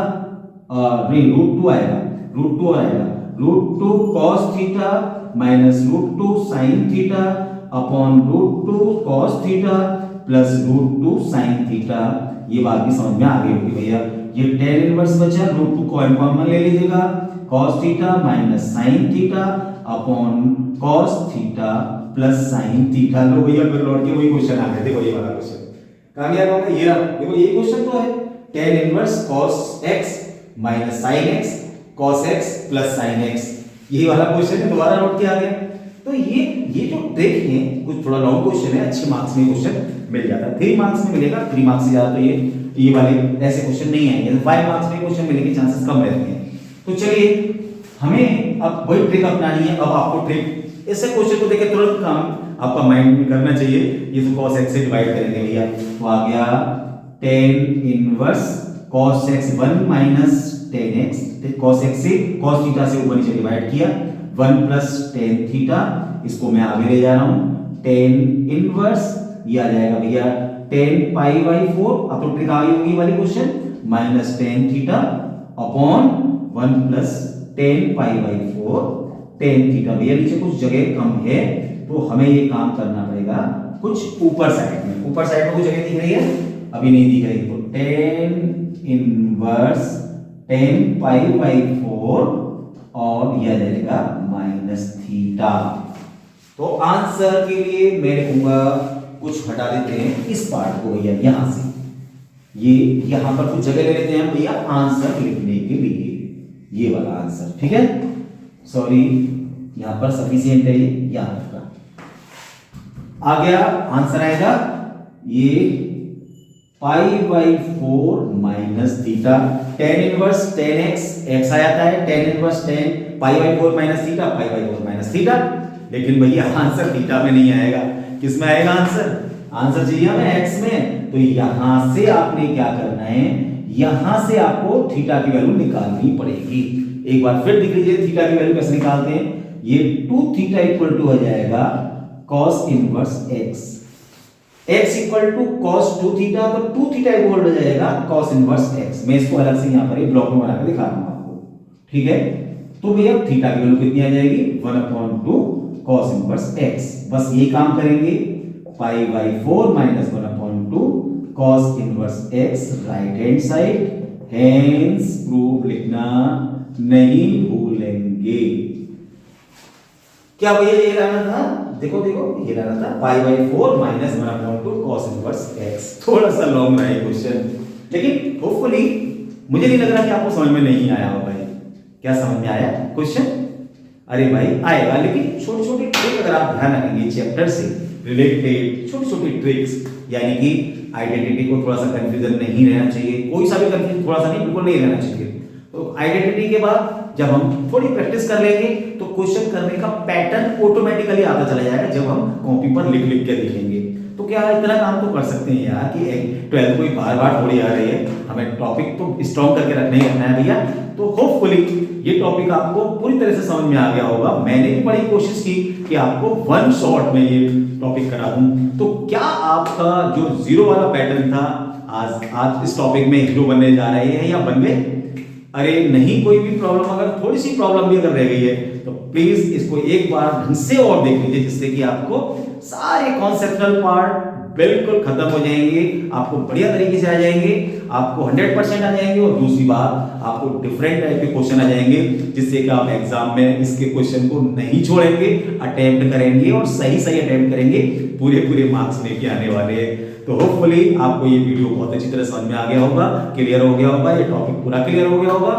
नहीं रूट 2 आएगा, रूट 2 आएगा, root 2 cos theta minus root 2 sin theta upon root 2 cos theta plus root 2 sin theta. ये बात भी समझ में आ गई होगी भैया। ये tan इनवर्स बचा, रूट 2 को कॉमन ले लीजिएगा, cos theta minus sin theta upon cos theta plus sin theta. लो भैया फिर लौट के वही क्वेश्चन आ गया, देखो ये वाला क्वेश्चन कहां गया होगा, ये रहा, देखो ये क्वेश्चन तो है tan inverse cos x minus sin x cos x plus sin x, यही वाला क्वेश्चन है, दोबारा लौट के आ गया। तो ये जो ट्रिक है कुछ थोड़ा लॉन्ग क्वेश्चन है, अच्छे मार्क्स में क्वेश्चन मिल जाता है, 3 मार्क्स में मिलेगा, 3 मार्क्स से ज्यादा तो ये वाले ऐसे क्वेश्चन नहीं आएंगे, 5 मार्क्स में क्वेश्चन मिलने के चांसेस कम रहते हैं। तो चलिए हमें अब वही ट्रिक अपनानी है। अब आपको ट्रिक ऐसे क्वेश्चन को देख के तुरंत काम आपका माइंड में करना चाहिए, ये तो cos x से डिवाइड करेंगे भैया, तो आ गया tan inverse cos x 1 minus tan x cos x से cos थीटा से ऊपर नीचे डिवाइड किया, 1 प्लस टेन थीटा, इसको मैं आगे ले जा रहा हूं, टेन इनवर्स, ये आ जाएगा भैया टेन पाई बाई 4, अब तो ट्रिक आ गई होगी वाली question, minus tan theta upon 1 plus ten pi by 4 tan theta. भैया नीचे कुछ जगह कम है तो हमें ये काम करना पड़ेगा कुछ ऊपर साइड में, ऊपर साइड में कुछ जगह दिख रही है, अभी नहीं दिख रही, तो ten inverse tan pi by 4 और यह जाएगा माइनस थीटा। तो आंसर के लिए मैं लिखूंगा, कुछ हटा देते हैं इस पार्ट को भैया, यहां से ये यहां पर कुछ जगह ले लेते हैं भैया आंसर लिखने के लिए, ये वाला आंसर, ठीक है, सॉरी यहां पर सफिशिएंट है, यहां का आ गया आंसर आएगा ये pi by 4 minus theta, tan inverse tan x आ जाता है, tan inverse tan pi by 4 minus theta, pi by 4 minus theta. लेकिन भैया आंसर थीटा में नहीं आएगा, किस में आएगा आंसर? आंसर चाहिए हमें एक्स में, तो यहां से आपने क्या करना है, यहां से आपको थीटा की वैल्यू निकालनी पड़ेगी। एक बार फिर दिख लीजिए थीटा की वैल्यू कैसे निकालते हैं, ये 2 थीटा इक्वल टू हो जाएगा cos inverse x, x equal to cos 2 theta, तो 2 थीटा इक्वल हो जाएगा cos इनवर्स x। मैं इसको अलग से यहां पर एक ब्लॉक में बनाकर दिखा दूंगा आपको, ठीक है। तो भैया थीटा की वैल्यू कितनी आ जाएगी, 1/2 cos इनवर्स x, बस ये काम करेंगे, पाई by 4 minus 1/2 cos inverse x right hand side, hence proof लिखना नहीं भूलेंगे। क्या भैया ये लाना था, देखो देखो ये लाना था पाई by 4 minus 1/2 cos inverse x। थोड़ा सा लॉन्ग रहा है क्वेश्चन, लेकिन होपफुली मुझे नहीं लग रहा कि आपको समझ में नहीं आया होगा। क्या समझ में आया क्वेश्चन? अरे भाई आएगा, लेकिन छोटी छोटी ट्रिक अगर आप ध्यान रखेंगे चैप्टर से रिलेटेड, छोटी छोटी ट्रिक्स, यानी कि आइडेंटिटी को थोड़ा सा कंफ्यूजन नहीं रहना चाहिए, कोई सा भी कंफ्यूजन थोड़ा सा नहीं, बिल्कुल नहीं रहना चाहिए। तो आइडेंटिटी के बाद जब हम थोड़ी प्रैक्टिस कर लेंगे तो क्वेश्चन करने का पैटर्न ऑटोमेटिकली आता चला जाएगा, जब हम कॉपी पर लिख लिख के लिखेंगे। तो क्या इतना काम तो कर सकते हैं यार कि 12 कोई बार बार थोड़ी आ रही है, हमें टॉपिक तो स्ट्रॉन्ग करके रखना ही रखना है भैया। तो होपफुली ये टॉपिक आपको पूरी तरह से समझ में आ गया होगा। मैंने भी बड़ी कोशिश की कि आपको वन शॉट में ये टॉपिक करा दूं। तो क्या आपका जो जीरो वाला पैटर्न था, आज इस टॉपिक में हीरो बनने जा रहे हैं या बन गए? अरे नहीं, कोई भी प्रॉब्लम, अगर थोड़ी सी प्रॉब्लम भी अगर रह गई है तो प्लीज इसको एक बार ढंग से और देख लीजिए, जिससे कि आपको सारे कॉन्सेप्चुअल पार्ट बिल्कुल खत्म हो जाएंगे, आपको बढ़िया तरीके से आ जाएंगे, आपको 100% आ जाएंगे। और दूसरी बात, आपको डिफरेंट टाइप के क्वेश्चन आ जाएंगे, जिससे कि आप एग्जाम में इसके क्वेश्चन को नहीं छोड़ेंगे, अटेम्प्ट करेंगे और सही सही अटेम्प्ट करेंगे, पूरे मार्क्स लेके आने वाले हैं। तो होपफुली आपको ये वीडियो बहुत अच्छी तरह समझ में आ गया होगा, क्लियर हो गया होगा, ये टॉपिक पूरा क्लियर हो गया होगा।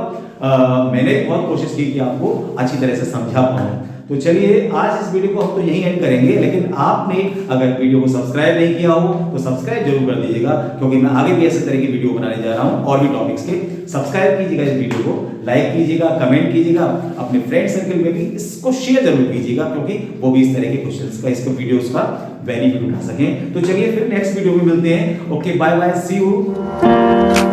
मैंने बहुत कोशिश की कि आपको अच्छी तरह से समझा पाऊं। तो चलिए आज इस वीडियो को हम तो यहीं एंड करेंगे, लेकिन आपने अगर वीडियो को सब्सक्राइब नहीं किया हो तो सब्सक्राइब जरूर कर दीजिएगा, क्योंकि मैं आगे भी ऐसे तरह की वीडियो बनाने जा रहा हूं और भी टॉपिक्स के। सब्सक्राइब कीजिएगा इस वीडियो को, लाइक कीजिएगा, कमेंट कीजिएगा, अपने फ्रेंड सर्कल में भी इसको शेयर जरूर कीजिएगा, क्योंकि वो भी इस तरह के क्वेश्चंस का, इसको वीडियोस का बेनिफिट उठा सकें। तो चलिए फिर नेक्स्ट वीडियो में मिलते हैं। Okay, bye bye, see you.